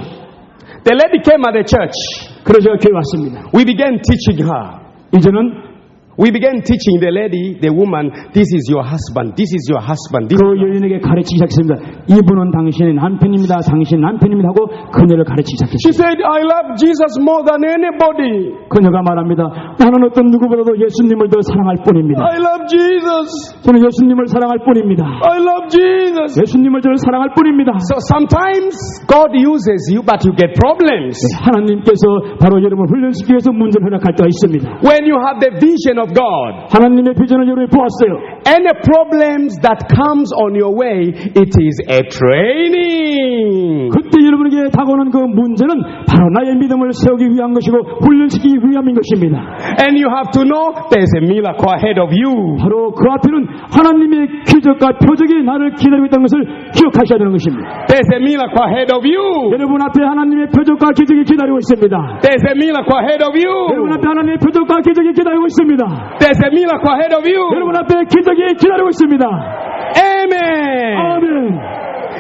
The lady came at the church. 그래서 제가 교회 왔습니다. We began teaching her. 이제는 We began teaching the lady, the woman, this is your husband, this is your husband. 그 여인에게 가르치기 시작했습니다. 이분은 당신의 남편입니다. 당신 남편입니다 하고 그녀를 가르치기 시작했습니다. She said, I love Jesus more than anybody. 그녀가 말합니다. 나는 어떤 누구보다도 예수님을 더 사랑할 뿐입니다. I love Jesus. 저는 예수님을 사랑할 뿐입니다. I love Jesus. 예수님을 저는 사랑할 뿐입니다. So sometimes God uses you, but you get problems. 하나님께서 바로 여러분을 훈련시키기 위해서 문제를 허락할 때가 있습니다. When you have the vision of God, 하나님의 비전을 여러분이 보았어요. any problems that comes on your way, it is a training. 그때 여러분에게 다가오는 그 문제는 바로 나의 믿음을 세우기 위한 것이고 훈련시키기 위함인 것입니다. And you have to know there's a miracle ahead of you. 바로 그 앞에는 하나님의 기적과 표적이 나를 기다리고 있다는 것을 기억하셔야 되는 것입니다. There's a miracle ahead of you. 여러분 앞에 하나님의 표적과 기적이 기다리고 있습니다. There's a miracle ahead of you. 여러분 앞에 하나님의 표적과 기적이 기다리고 있습니다. There's a miracle ahead of you. 여러분 앞에 기적이 기다리고 있습니다. Amen. 아멘.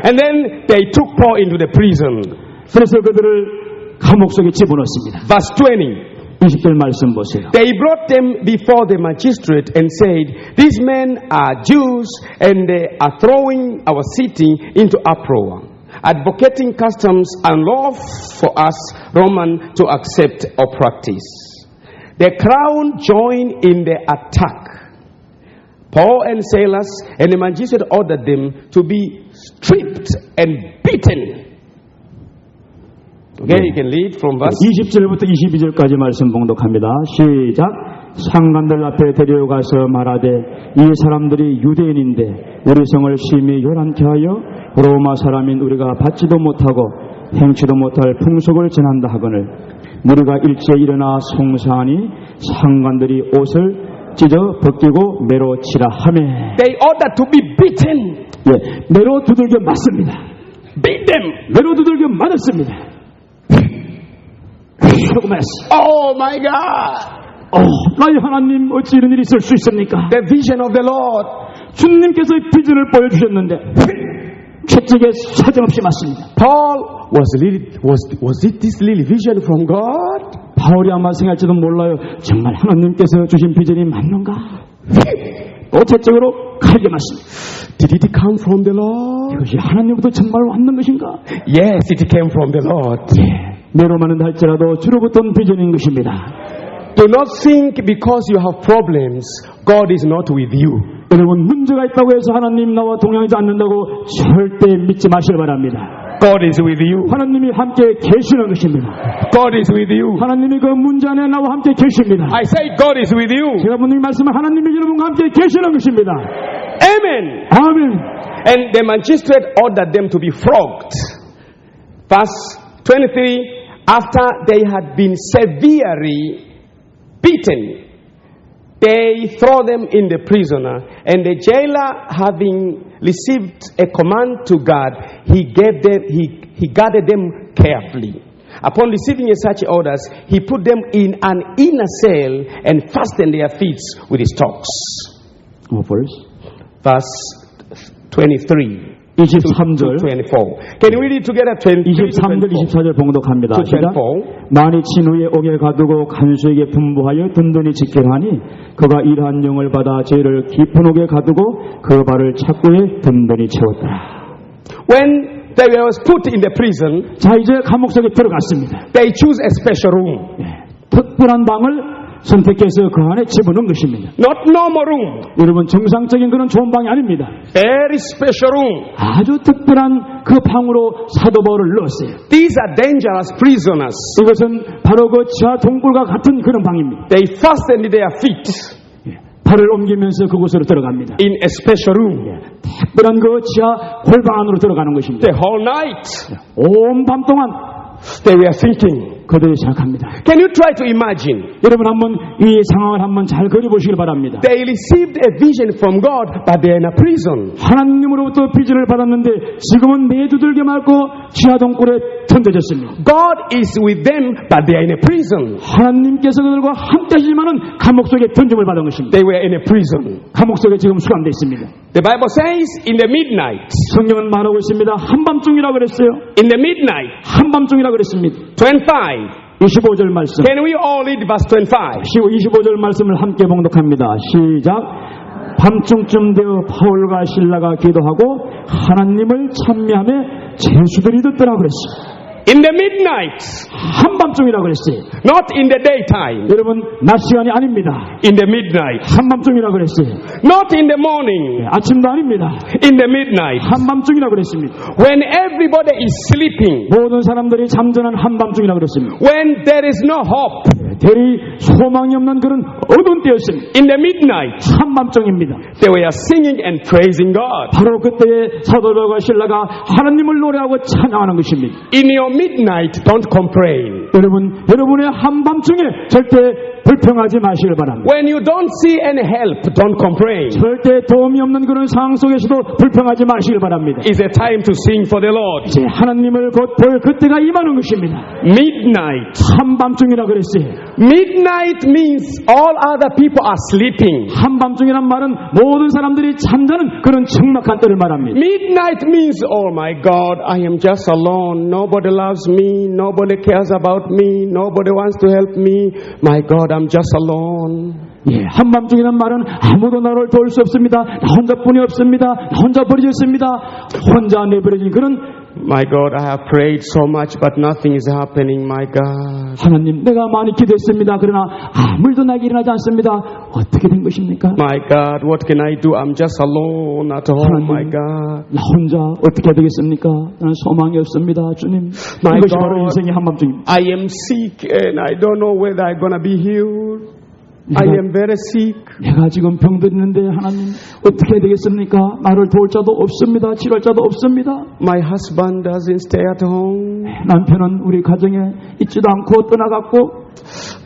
And then they took Paul into the prison. 그래서 그들을 감옥 속에 집어넣습니다. Verse 20. 20절 말씀 보세요. They brought them before the magistrate and said, these men are Jews and they are throwing our city into uproar, advocating customs unlawful for us Roman to accept or practice. The crowd joined in the attack. Paul and Silas and the magistrate ordered them to be stripped and beaten. Okay, you can read from verse 20절부터 22절까지 말씀 봉독합니다. 시작. 상관들 앞에 데려가서 말하되 이 사람들이 유대인인데 우리 성을 심히 요란케 하여 로마 사람인 우리가 받지도 못하고 행치도 못할 풍속을 전한다 하거늘 우리가 일제 일어나 송사하니 상관들이 옷을 찢어 벗기고 매로 치라 하매 they ordered to be beaten. 예, 매로 두들겨 맞습니다. Beat them. 매로 두들겨 맞았습니다. Oh my God. 나의 하나님 어찌 이런 일이 있을 수 있습니까? The vision of the Lord. 주님께서 비전을 보여주셨는데 채찍에 사정없이 맞습니다. Paul was it this little vision from God? 바울이 아마 생각할지도 몰라요. 정말 하나님께서 주신 비전이 맞는가? 또 채찍으로 칼게 맞습니다. Did it come from the Lord? 이것이 하나님부터 정말 왔는 것인가? Yes, it came from the Lord. 메로만은 할지라도 주로부터 비전인 것입니다. Do not think because you have problems, God is not with you. 여러분 문제가 있다고 해서 하나님 나와 동행하지 않는다고 절대 믿지 마시기 바랍니다. God is with you. 하나님이 함께 계시는 것입니다. God is with you. 하나님이 그 문제 안에 나와 함께 계십니다. I say God is with you. 제가 분명히 말씀한 하나님이 여러분과 함께 계시는 것입니다. Amen. 아멘. And the magistrate ordered them to be flogged. Verse 23, after they had been severely beaten, they throw them in the prisoner, and the jailer, having received a command to guard, he guarded them carefully. Upon receiving such orders, he put them in an inner cell and fastened their feet with stocks. Verse 23. 23절 24. Can we read together 23절 24절 봉독합니다. 시작. 많이 친 후에 옥에 가두고 간수에게 분부하여 든든히 지키라 하니 그가 이러한 영을 받아 죄를 깊은 옥에 가두고 그 발을 착고에 든든히 채웠더라. When they were put in the prison, 자 이제 감옥 속에 들어갔습니다. they choose a special room. 특별한 방을 선택해서 그 안에 집어넣은 것입니다. Not normal room. 여러분 정상적인 그런 좋은 방이 아닙니다. Very special room. 아주 특별한 그 방으로 사도 바울을 넣었어요. These are dangerous prisoners. 이것은 바로 그 지하 동굴과 같은 그런 방입니다. They fastened their feet 발을 옮기면서 그곳으로 들어갑니다. in a special room. 특별한 그 지하 골방 안으로 들어가는 것입니다. The whole night. 온 밤 동안 they were thinking. 그들이 생각합니다. Can you try to imagine? 여러분 한번 이 상황을 한번 잘 그려보시길 바랍니다. They received a vision from God, but they are in a prison. 하나님으로부터 비전을 받았는데 지금은 매두들게 말고 지하 동굴에 던져졌습니다. God is with them, but they are in a prison. 하나님께서 그들과 함께 하시지만은 감옥 속에 던짐을 받은 것입니다. They were in a prison. 감옥 속에 지금 수감되어 있습니다. The Bible says in the midnight. 성경은 말하고 있습니다. 한밤중이라고 그랬어요. In the midnight. 한밤중이라고 그랬습니다. 25절 말씀. Can we all read verse 25? 25절 말씀을 함께 봉독합니다. 시작. 밤중쯤 되어 바울과 실라가 기도하고 하나님을 찬미하며 제수들이 듣더라 그랬어요. In the midnight. 한밤중이라고 그랬어요. Not in the daytime. 여러분 낮 시간이 아닙니다. In the midnight. 한밤중이라고 그랬어요. Not in the morning. 아침도 아닙니다. In the midnight. 한밤중이라고 그랬습니다. When everybody is sleeping. 모든 사람들이 잠자는 한밤중이라고 그랬습니다. When there is no hope. 대리 소망이 없는 그런 어두운 때였습니다. In the midnight. 한밤중입니다. They were singing and praising God. 바로 그때에 사도들과 신라가 하나님을 노래하고 찬양하는 것입니다. In your midnight, don't complain. 여러분의 한밤중에 절대 불평하지 마시길 바랍니다. When you don't see any help, don't complain. 절대 도움이 없는 그런 상황 속에서도 불평하지 마시길 바랍니다. It's a time to sing for the Lord. 이제 하나님을 곧 볼 그때가 임하는 것입니다. Midnight. 한밤중이라 그랬어요. Midnight means all other people are sleeping. 한밤중이란 말은 모든 사람들이 잠자는 그런 적막한 때를 말합니다. Midnight means, oh my God, I am just alone. Nobody loves me. Nobody cares about me. Nobody wants to help me. My God, I'm just alone. 예, 한밤중이란 말은 아무도 나를 도울 수 없습니다. 나 혼자뿐이 없습니다. 나 혼자 버려졌습니다. 혼자 내버려진 그런 My God, I have prayed so much, but nothing is happening. My God. 하나님, 내가 많이 기도했습니다. 그러나 아무 일도 나에게 일어나지 않습니다. 어떻게 된 것입니까? My God, what can I do? I'm just alone at home. 하나님, My God. 나 혼자 어떻게 해야 되겠습니까? 나는 소망이 없습니다. 주님, My 이것이 God, 바로 인생의 한밤중입니다. I am sick and I don't know whether I'm going to be healed. I am very sick. 내가 지금 병들었는데 하나님 어떻게 해야 되겠습니까? 나를 도울 자도 없습니다. 치료할 자도 없습니다. My husband doesn't stay at home. 남편은 우리 가정에 있지도 않고 떠나갔고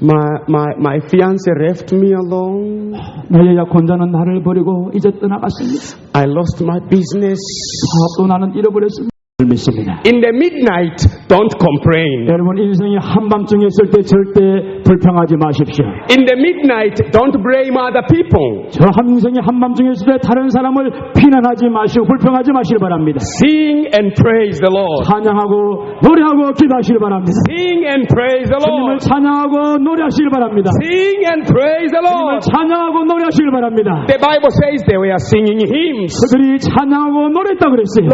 My fiance left me alone. 나의 약혼자는 나를 버리고 이제 떠나갔습니다. I lost my business. 사업도 나는 잃어버렸습니다. 믿습니다. In the midnight, don't complain. 여러분 인생이 한밤중에 있을 때 절대 불평하지 마십시오. In the midnight, don't blame other people. 저 인생이 한밤중에 있을 때 다른 사람을 비난하지 마시고 불평하지 마시길 바랍니다. Sing and praise the Lord. 찬양하고 노래하고 기도하시길 바랍니다. Sing and praise the 주님을 Lord. 찬양하고 노래하시길 바랍니다. Sing and praise the 주님을 Lord. 찬양하고 노래하시길 바랍니다. The Bible says they were singing hymns. 그들이 찬양하고 노래했다 그랬어요.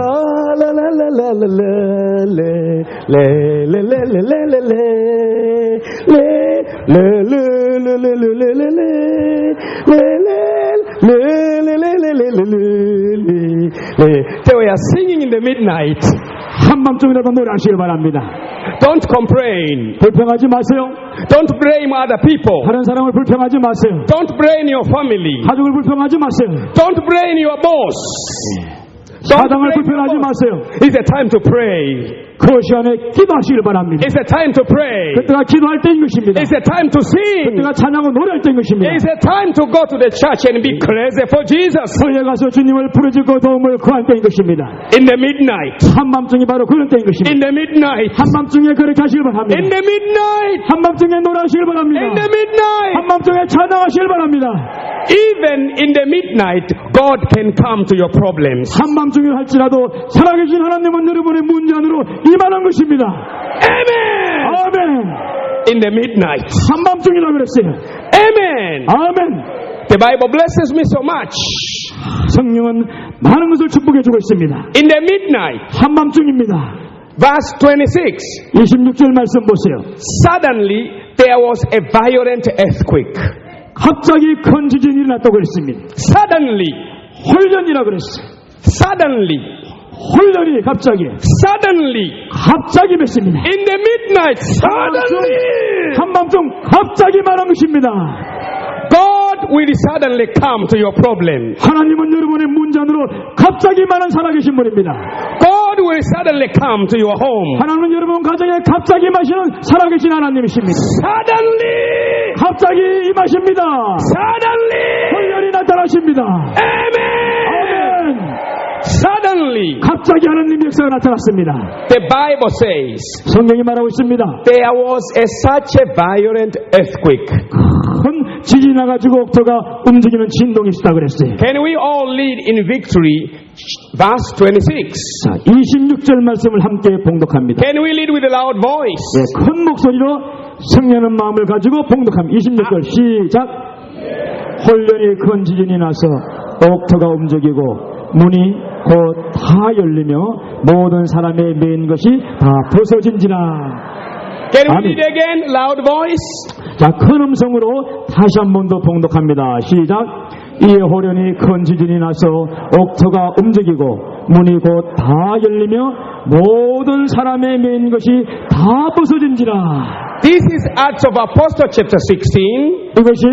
They were singing in the midnight. 한밤중이라도 노래하시길 바랍니다. Don't complain. 불평하지 마세요. Don't blame other people. 다른 사람을 불평하지 마세요. Don't blame your family. 가족을 불평하지 마세요. Don't blame your boss. 사장을 불평하지 마세요. It's a time to pray. 그 시간에 기도하시길 바랍니다. It's a time to pray. 그때가 기도할 때인 것입니다. It's a time to sing. 그때가 찬양하고 노래할 때인 것입니다. It's a time to go to the church and be crazy for Jesus. 교회에 가서 주님을 부르짖고 도움을 구할 때인 것입니다. In the midnight. 한밤중이 바로 그런 때인 것입니다. In the midnight. 한밤중에 그렇게 하시길 바랍니다. In the midnight. 한밤중에 노래하시길 바랍니다. In the midnight. 한밤중에 찬양하시길 바랍니다. Even in the midnight, God can come to your problems. 한밤중에 할지라도 살아계신 하나님은 여러분의 문제 안으로 임하는 것입니다. Amen. 아멘. In the midnight. 한밤중이라 그랬어요. Amen. 아멘. The Bible blesses me so much. 성령은 많은 것을 축복해 주고 있습니다. In the midnight. 한밤중입니다. Verse 26. 26절 말씀 보세요. Suddenly there was a violent earthquake. 갑자기 큰 지진이 일어났다고 그랬습니다. Suddenly. 홀련이라 그랬어요. Suddenly. 홀련이 갑자기. Suddenly. 갑자기 맺습니다. In the midnight. Suddenly. 한밤중 갑자기 말한 것입니다. God will suddenly come to your problem. 하나님은 여러분의 문제 안으로 갑자기 말한 살아계신 분입니다. God will suddenly come to your home. 하나님은 여러분 가정에 갑자기 마시는 살아계신 하나님이십니다. Suddenly. 갑자기 임하십니다. Suddenly. 홀련이 나타나십니다. Amen. Suddenly. 갑자기 하나님의 역사가 나타났습니다. The Bible says. 성경이 말하고 있습니다. There was such a violent earthquake. 큰 지진이 나가지고 옥토가 움직이는 진동이 있었다 그랬어요. Can we all lead in victory? Verse 26. 자, 26절 말씀을 함께 봉독합니다. Can we lead with a loud voice? 네, 큰 목소리로 성령의 마음을 가지고 봉독합니다. 26절 시작. 홀련히 큰 지진이 나서 옥토가 움직이고 문이 곧 다 열리며 모든 사람의 맨 것이 다 벗어진지라. Can we read again? Loud voice. 자, 큰 음성으로 다시 한 번 더 봉독합니다. 시작. 이에 호련히 큰 지진이 나서 옥토가 움직이고 문이 곧 다 열리며 모든 사람의 맨 것이 다 벗어진지라. This is Acts of Apostles chapter 16 이것이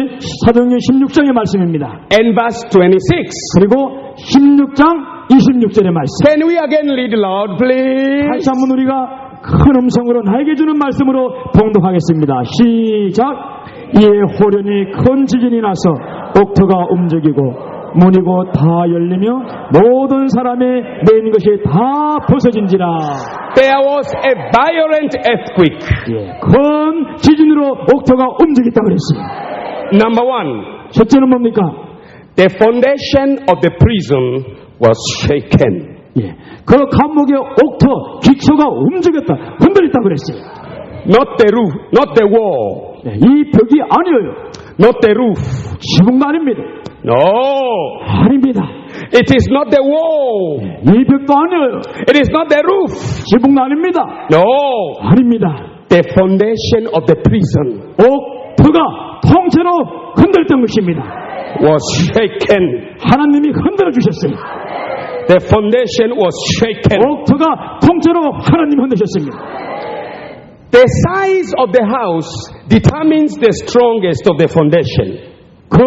사도행전 16장의 말씀입니다. and verse 26. 그리고 16장 26절의 말씀. Can we again read loud, please? 다시 한번 우리가 큰 음성으로 나에게 주는 말씀으로 봉독하겠습니다. 시작. 이에 호련히 큰 지진이 나서 옥토가 움직이고 문이 곧 다 열리며 모든 사람의 맨 것이 다 벗어진지라. There was a violent earthquake. 예, 큰 지진으로 옥토가 움직였다고 그랬어요. Number one, 첫째는 뭡니까? the foundation of the prison was shaken. 예, 그 감옥의 옥토 기초가 움직였다, 흔들렸다고 그랬어요. Not the roof, not the wall, 예, 이 벽이 아니에요. not the roof. 지붕도 아닙니다. No, 아닙니다. it is not the wall. 이 벽도 아니에요. It is not the roof. 지붕도 아닙니다. No, 아닙니다. the foundation of the prison 옥토가 통째로 흔들렸던 것입니다. was shaken. 하나님이 흔들어 주셨어요. The foundation was shaken. 옥토가 통째로 하나님이 흔드셨습니다. The size of the house determines the strongest of the foundation. 그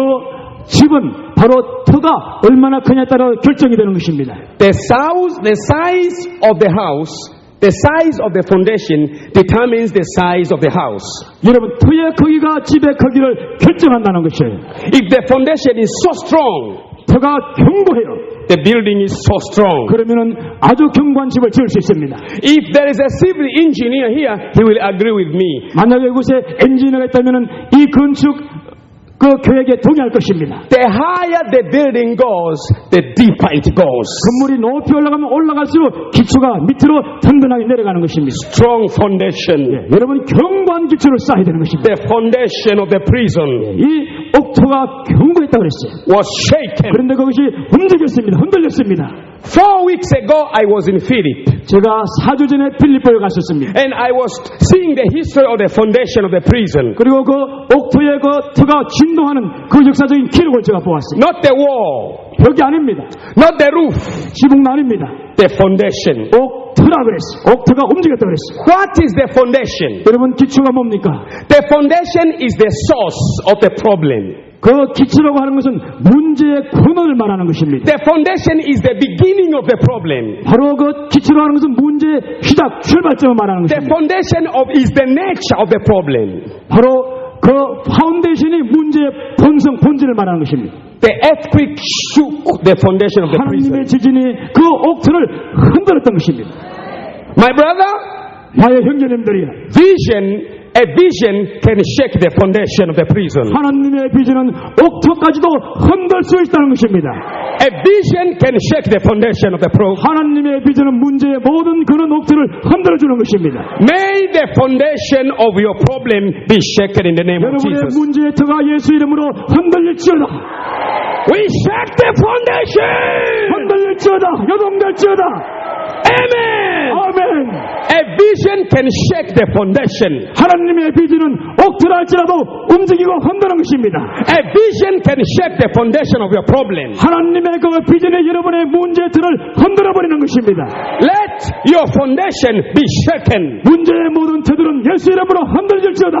집은 바로 터가 얼마나 크냐에 따라 결정이 되는 것입니다. The size of the house, the size of the foundation determines the size of the house. 여러분, 터의 크기가 집의 크기를 결정한다는 것이에요. If the foundation is so strong, 터가 견고해요. the building is so strong. 그러면은 아주 견고한 집을 지을 수 있습니다. If there is a civil engineer here, he will agree with me. 만약에 이곳에 엔지니어가 있다면은 이 건축 그 계획에 동의할 것입니다. The higher the building goes, the deeper it goes. 건물이 높이 올라가면 올라갈수록 기초가 밑으로 든든하게 내려가는 것입니다. Strong foundation. 여러분 견고한 기초를 쌓아야 되는 것입니다. The foundation of the prison 이 옥토가 견고했다고 그랬어요. was shaken. 그런데 그것이 움직였습니다. 흔들렸습니다. 4 weeks ago, I was in Philip. 제가 4주 전에 필리포에 갔었습니다. And I was seeing the history of the foundation of the prison. 그리고 그 옥토의 그 터가 진동하는 그 역사적인 기록을 제가 보았습니다. Not the wall, 벽이 아닙니다. not the roof, 지붕도 아닙니다. the foundation. 옥터라 그랬어요. 옥터가 움직였다고 그랬어요. What is the foundation? 여러분 기초가 뭡니까? The foundation is the source of the problem. 그 기초라고 하는 것은 문제의 근원을 말하는 것입니다. The foundation is the beginning of the problem. 바로 그 기초라고 하는 것은 문제의 시작, 출발점을 말하는 The 것입니다. foundation is the nature of the problem. 바로 그 파운데이션이 문제의 본질을 말하는 것입니다. The earthquake shook the foundation of the prison. 하나님의 지진이 그 옥토를 흔들었던 것입니다. My brother, 나의 형제님들이야. a vision can shake the foundation of the prison. 하나님의 비전은 옥토까지도 흔들 수 있다는 것입니다. A vision can shake the foundation of the prison. 하나님의 비전은 문제의 모든 그런 옥토를 흔들어주는 것입니다. May the foundation of your problem be shaken in the name of 여러분의 Jesus. 문제의 터가 예수 이름으로 흔들릴지어다. We shake the foundation. 흔들릴지어다. 요동될지어다. Amen. 아멘. A vision can shake the foundation. 하나님의 비전은 옥토라 할지라도 움직이고 흔드는 것입니다. A vision can shake the foundation of your problem. 하나님의 그 비전이 여러분의 문제의 틀을 흔들어버리는 것입니다. Let your foundation be shaken. 문제의 모든 터들은 예수 이름으로 흔들릴지어다.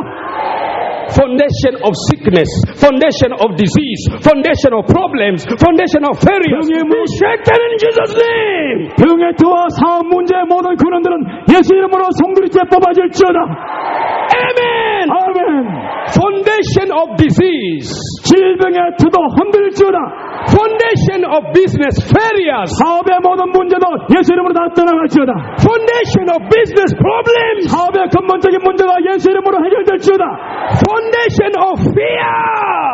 Foundation of sickness, foundation of disease, foundation of problems, foundation of failures, be shaken in Jesus' name. 병의 터와 사업 문제의 모든 근원들은 예수 이름으로 송두리째 뽑아질지어다. Amen. 아멘. Foundation of disease, 질병의 터도 흔들릴지어다. foundation of business failures, 사업의 모든 문제도 예수 이름으로 다 떠나갈지어다. foundation of business problems, 사업의 근본적인 문제가 예수 이름으로 해결될지어다. foundation of fear,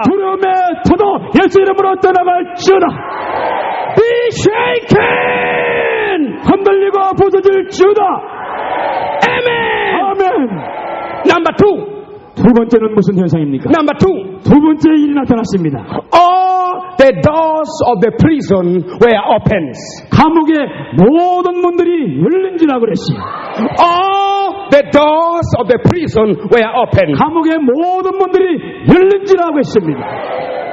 두려움의 터도 예수 이름으로 떠나갈지어다. be shaken. 흔들리고 부서질지어다. Amen. 아멘. Number 2. 두 번째는 무슨 현상입니까? Number 2. 두 번째 일이 나타났습니다. All the doors of the prison were opened. 감옥의 모든 문들이 열린지라 그랬어요. All the doors of the prison were opened. 감옥의 모든 문들이 열린지라고 했습니다.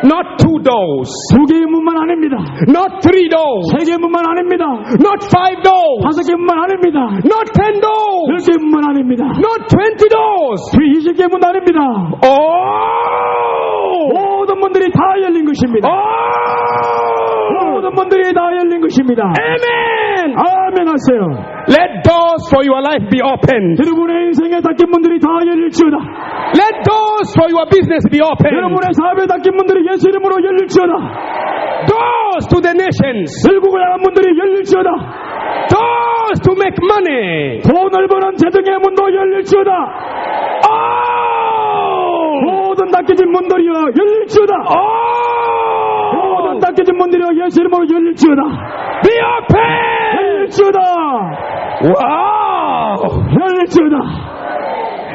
Not 2 doors. 두 개의 문만 아닙니다. Not 3 doors. 세 개의 문만 아닙니다. Not 5 doors. 다섯 개의 문만 아닙니다. Not 10 doors. 열 개의 문만 아닙니다. Not 20 doors. 20개의 문 아닙니다. Oh! 모든 문들이 다 열린 것입니다. Oh! 모든 문들이 다 열린 것입니다. Amen. 아멘 하세요. Let doors for your life be opened. 여러분의 인생에 닫힌 문들이 다 열릴지어다. Let doors for your business be opened. 여러분의 사업에 닫힌 문들이 예수 이름으로 열릴지어다. Doors to the nations. 열국을 향한 문들이 열릴지어다. Doors to make money. 돈을 버는 재정의 문도 열릴지어다. Oh! 모든 닫혀진 문들이여 열릴지어다. Oh! 모든 닫혀진 문들이여 예수 이름으로 열릴지어다. Be open. 열릴지어다. Wow! 열릴지어다.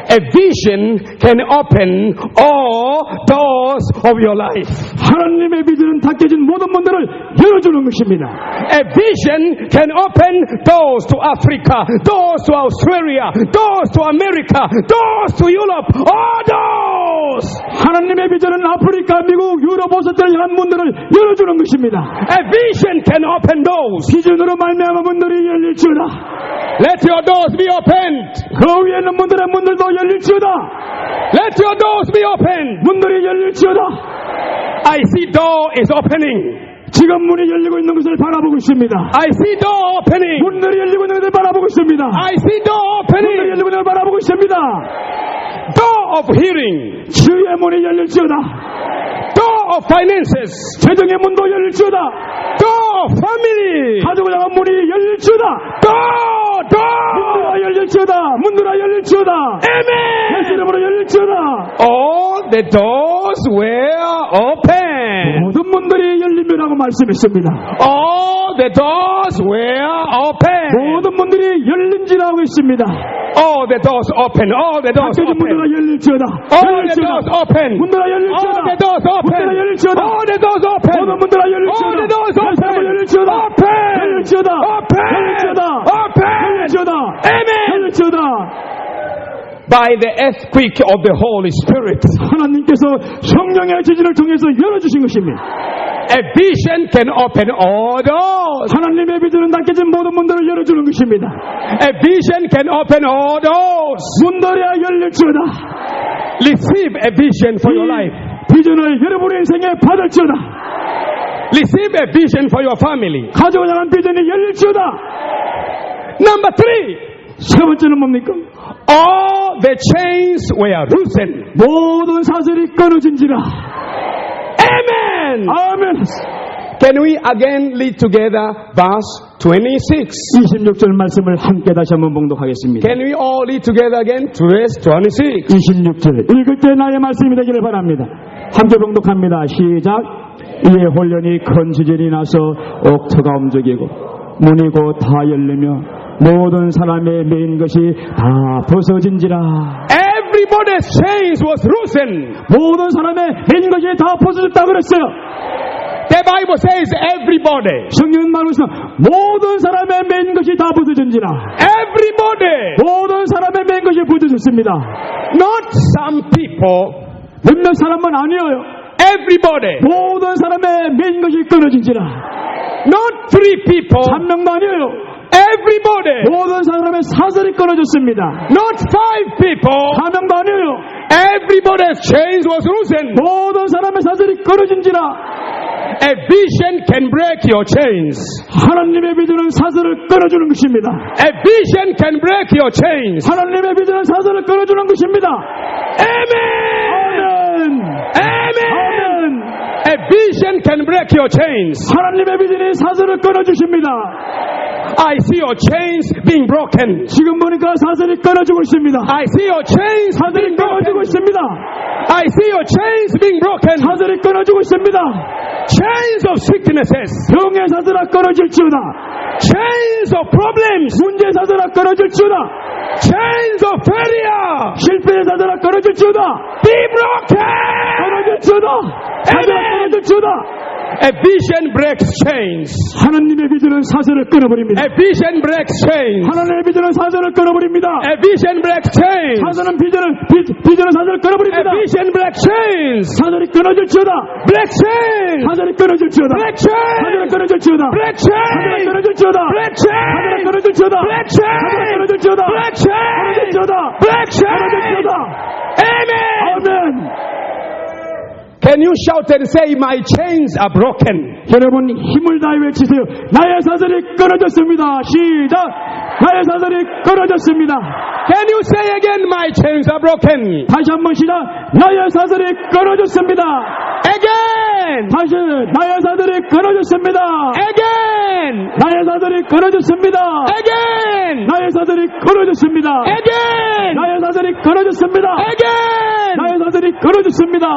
A vision can open all doors of your life. 하나님의 비전은 닫혀진 모든 문들을 열어주는 것입니다. A vision can open doors to Africa, doors to Australia, doors to America, doors to Europe, all doors. 하나님의 비전은 아프리카, 미국, 유럽, 오스트레일리아 향한 문들을 열어주는 것입니다. A vision can open doors. 비전으로 말미암아 문들이 열릴지어다. Let your doors be opened. 그 위에 있는 문들의 문들도 열릴지어다. Let your doors be opened. 문들이 열릴지어다. I see door is opening. 지금 문이 열리고 있는 것을 바라보고 있습니다. I see door opening. 문들이 열리고 있는 것을 바라보고 있습니다. I see door 문들이 opening. 열리고 있는 것을 바라보고 있습니다. Door of hearing. 치유의 문이 열릴지어다. Door of finances. 재정의 문도 열릴지어다. Door of family. 가족을 향한 문이 열릴지어다. 문들아 열릴지어다. 문들아 열릴지어다. Amen. 예수 이름으로 열릴지어다. All the doors were open. 모든 문들이 열리면라고 말씀했습니다. All the doors were open. 모든 문들이 열린지라고 했습니다. All the doors open. All the doors 박혀진 문들아 open. 열릴지어다. All the doors open. 문들아 All 열릴지어다. the doors open. 문들아 열릴지어다. All the doors open. 모든 문들아 All 열릴지어다. the doors open. 열릴지어다. Open. 열릴지어다. Open. 열릴지어다. Open. 열릴지어다. Amen. 열릴지어다. By the earthquake of the Holy Spirit. 하나님께서 성령의 지진을 통해서 열어주신 것입니다. A vision can open all doors. 하나님의 비전은 닫혀진 모든 문들을 열어주는 것입니다. A vision can open all doors. 문들이야 열릴지어다. Receive a vision for your life. 비전을 여러분의 인생에 받을지어다. Receive a vision for your family. 가족을 향한 비전이 열릴지어다. Number 3. 세 번째는 뭡니까? All the chains were loosened. 모든 사슬이 끊어진지라. Amen. 아멘. Can we again read together verse 26? 26절 말씀을 함께 다시 한번 봉독하겠습니다. Can we all read together again? Verse 26. 26절 읽을 때 나의 말씀이 되기를 바랍니다. 함께 봉독합니다. 시작. 이에 혼련히 큰 지진이 나서 옥토가 움직이고 문이 곧 다 열리며 모든 사람의 메인 것이 다 벗어진지라. Everybody's chains was loosened. 모든 사람의 메인 것이 다 벗어졌다고 그랬어요. The Bible says everybody. 성경은 말하고 있어. 모든 사람의 메인 것이 다 벗어진지라. Everybody. 모든 사람의 메인 것이 벗어졌습니다. Not some people. 몇몇 사람만 아니에요. Everybody. 모든 사람의 메인 것이 끊어진지라. Not 3 people. 한 명도 아니에요. Everybody. 모든 사람의 사슬이 끊어졌습니다. Not 5 people. 한 명도 아니에요. Everybody's chains was loosened. 모든 사람의 사슬이 끊어진지라. A vision can break your chains. 하나님의 비전은 사슬을 끊어주는 것입니다. A vision can break your chains. 하나님의 비전은 사슬을 끊어주는 것입니다. Amen. 아멘. Amen. A vision can break your chains. 하나님의 비전이 사슬을 끊어주십니다. I see your chains being broken. 지금 보니까 사슬이 끊어지고 있습니다. I see your chains 사슬이 being broken. 끊어지고 있습니다. I see your chains being broken. 사슬이 끊어지고 있습니다. Chains of sicknesses. 병의 사슬아 끊어질지어다. Chains of problems. 문제 사슬아 끊어질지어다. Chains of failure. 실패의 사슬아 끊어질지어다. Be broken. 끊어질지어다. 사슬아 끊어질지어다. A vision breaks chains. 하나님의 비전은 사슬을 끊어버립니다. A vision breaks chains. 하나님의 비전은 사슬을 끊어버립니다. A vision breaks chains. 사슬은 비전은 사슬을 A 끊어버립니다. vision breaks chains. 사슬이 끊어질지어다. Break chains. 사슬이 끊어질지어다. Break 사슬이 chains. 끊어질지어다. Break 사슬이 chains. 끊어질지어다. Break 사슬이 chains. 끊어질지어다. Break 사슬이 chains. 끊어질지어다. Break chains. 끊어질지어다. Break chains. 끊어질지어다. Amen. 아멘. Can you shout and say, my chains are broken? 여러분 힘을 다해 외치세요. 나의 사슬이 끊어졌습니다. 시작. 나의 사슬이 끊어졌습니다. Can you say again, my chains are broken? 다시 한번 시작. 나의 사슬이 끊어졌습니다. Again. 다시 나의 사슬이 끊어졌습니다. Again. 나의 사슬이 끊어졌습니다. Again. 나의 사슬이 끊어졌습니다. Again. 나의 사슬이 끊어졌습니다. Again. 나의 사슬이 끊어졌습니다.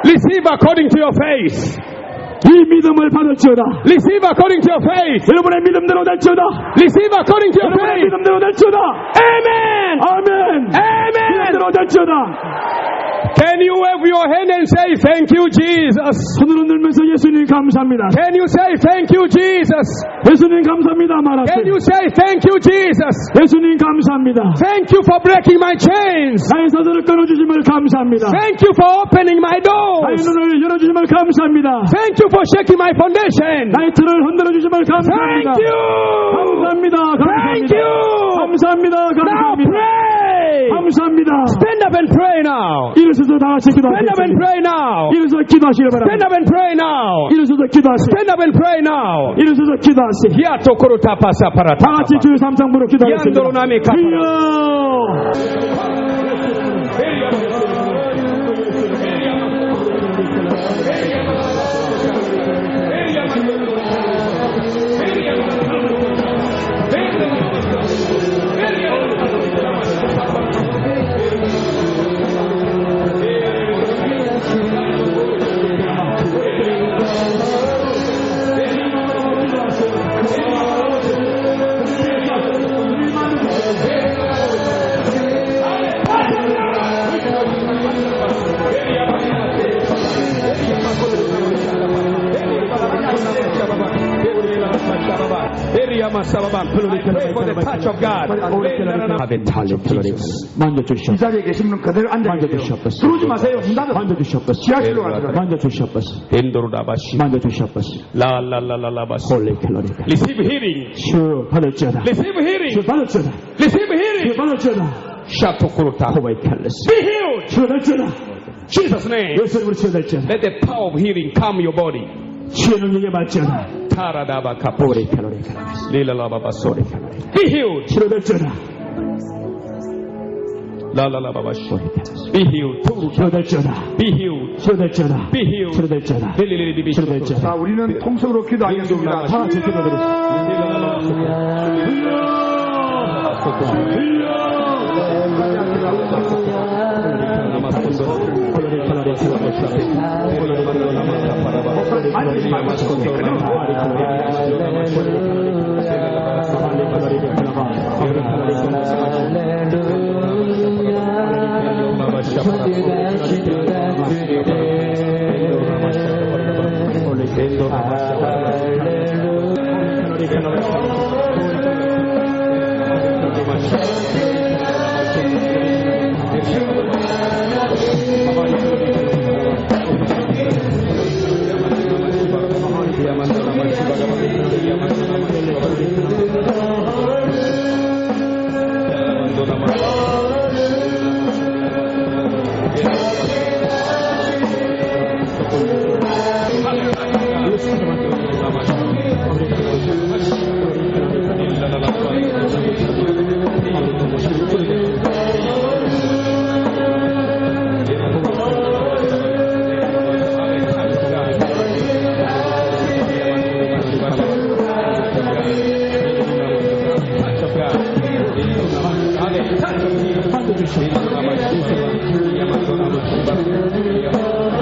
Receive according to your faith. 이 믿음을 받을지어다. Receive according to your faith. 여러분의 믿음대로 될지어다. Receive according to your 여러분의 faith. 믿음대로 될지어다. Amen. 아멘. Amen. 믿음대로 될지어다. Can you wave your hand and say, thank you, Jesus? 손을 흔들면서 예수님 감사합니다. Can you say, thank you, Jesus? 예수님 감사합니다. Can 말하세요. you say, thank you, Jesus? 예수님 감사합니다. Thank you for breaking my chains. 나의 사슬을 끊어주심을 감사합니다. Thank you for opening my 나의 doors. 눈을 열어주심을 감사합니다. Thank you for shaking my foundation. 나의 틀을 흔들어주심을 감사합니다. Thank you. 감사합니다. Thank 감사합니다. you. 감사합니다. Now 감사합니다. pray. 감사합니다. Stand up and pray now. 일어서서 다 같이 Stand up and 기도하겠습니다. pray now. 일어서서 기도하시길 Stand 바랍니다. up and pray now. 일어서서 기도하세요. Stand up and pray now. 일어서서 기도하세요. 히아토코로타 파사파라타. 다 같이 주의 삼창부로 기도하겠습니다. 이안도로나미 카파라. 주여 Pray for the touch of God. 만져주시옵소서. 이 자리에 계신 분 그대로 앉아 계세요. 만져주시옵소서. 들어오지 마세요. 문 닫으세요. 만져주시옵소서. 지하실로 가세요. 만져주시옵소서. 엔도로다바시. 만져주시옵소서. 라라라라바시. 홀리 캘러리. Receive healing. 주 받을지어다. Receive healing. 주 받을지어다. Receive 주 healing. 받을지어다. 샤토코로타. 호바이 캘러스. Be healed. 주 받을지어다. Jesus' name. 예수 이름으로 치유될지어다. Let the power of healing come your body. 치유 능력에 말지어다. 타라다바카포. 호바이 캘러리. 릴라라바바소리. Be healed. 치료될지어다. 라라라바바시. Be healed. 치료될지어다. Be healed. 치료될지어다. Be healed. 치료될지어다. 릴리리리비. 치료될지어다. 자, 우리는 통성으로 기도하겠습니다. 다 같이 기도드리겠습니다. Your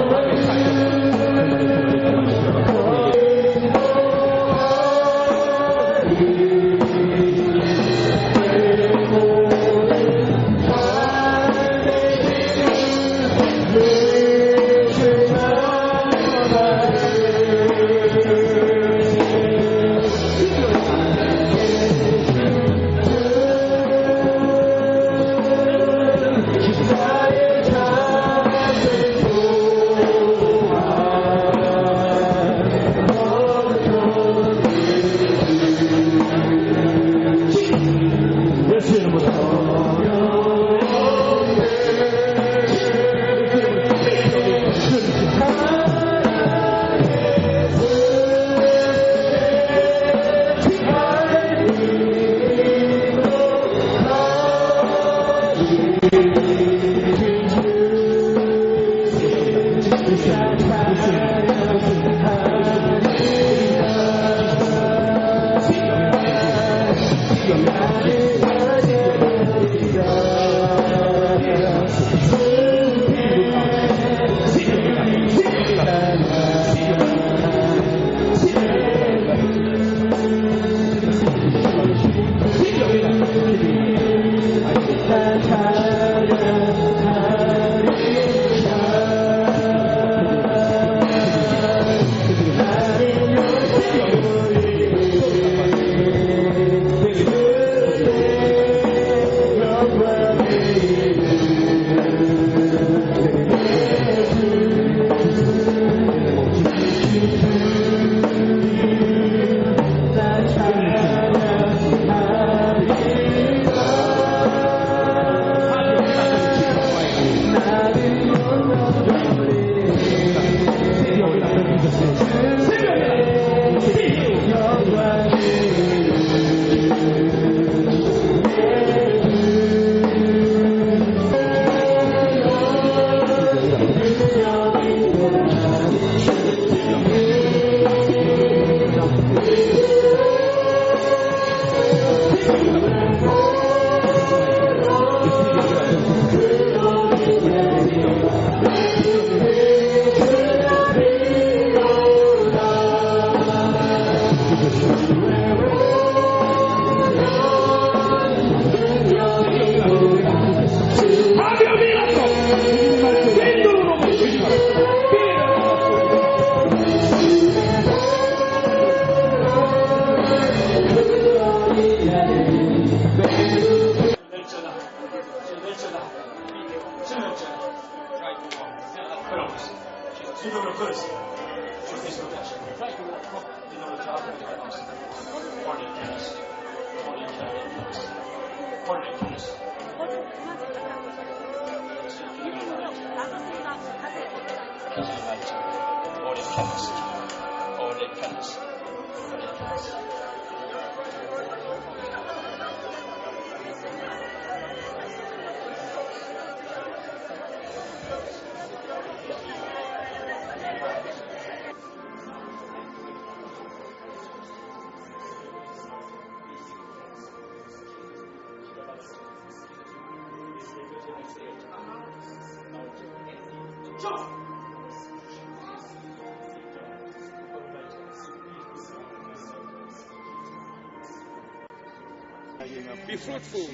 Be fruitful.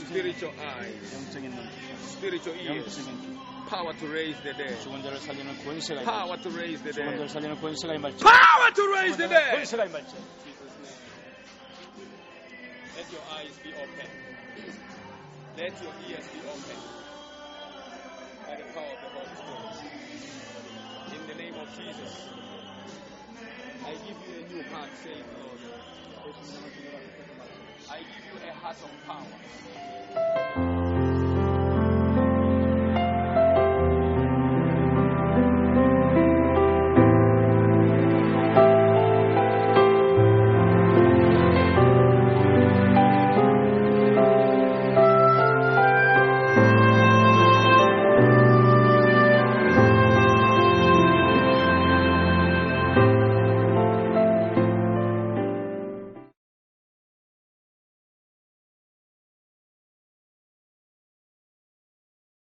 Spiritual eyes, spiritual ears, power to raise the dead, 죽은 자를 살리는 권세가 power to raise the 죽은 자를 dead, 살리는 권세가 임할지 power to raise the dead. 권세가 임할지 Let your eyes be open. Let your ears be open by the power of the Holy Spirit. In the name of Jesus, I give you a new heart, says the Lord. I give you a heart of power.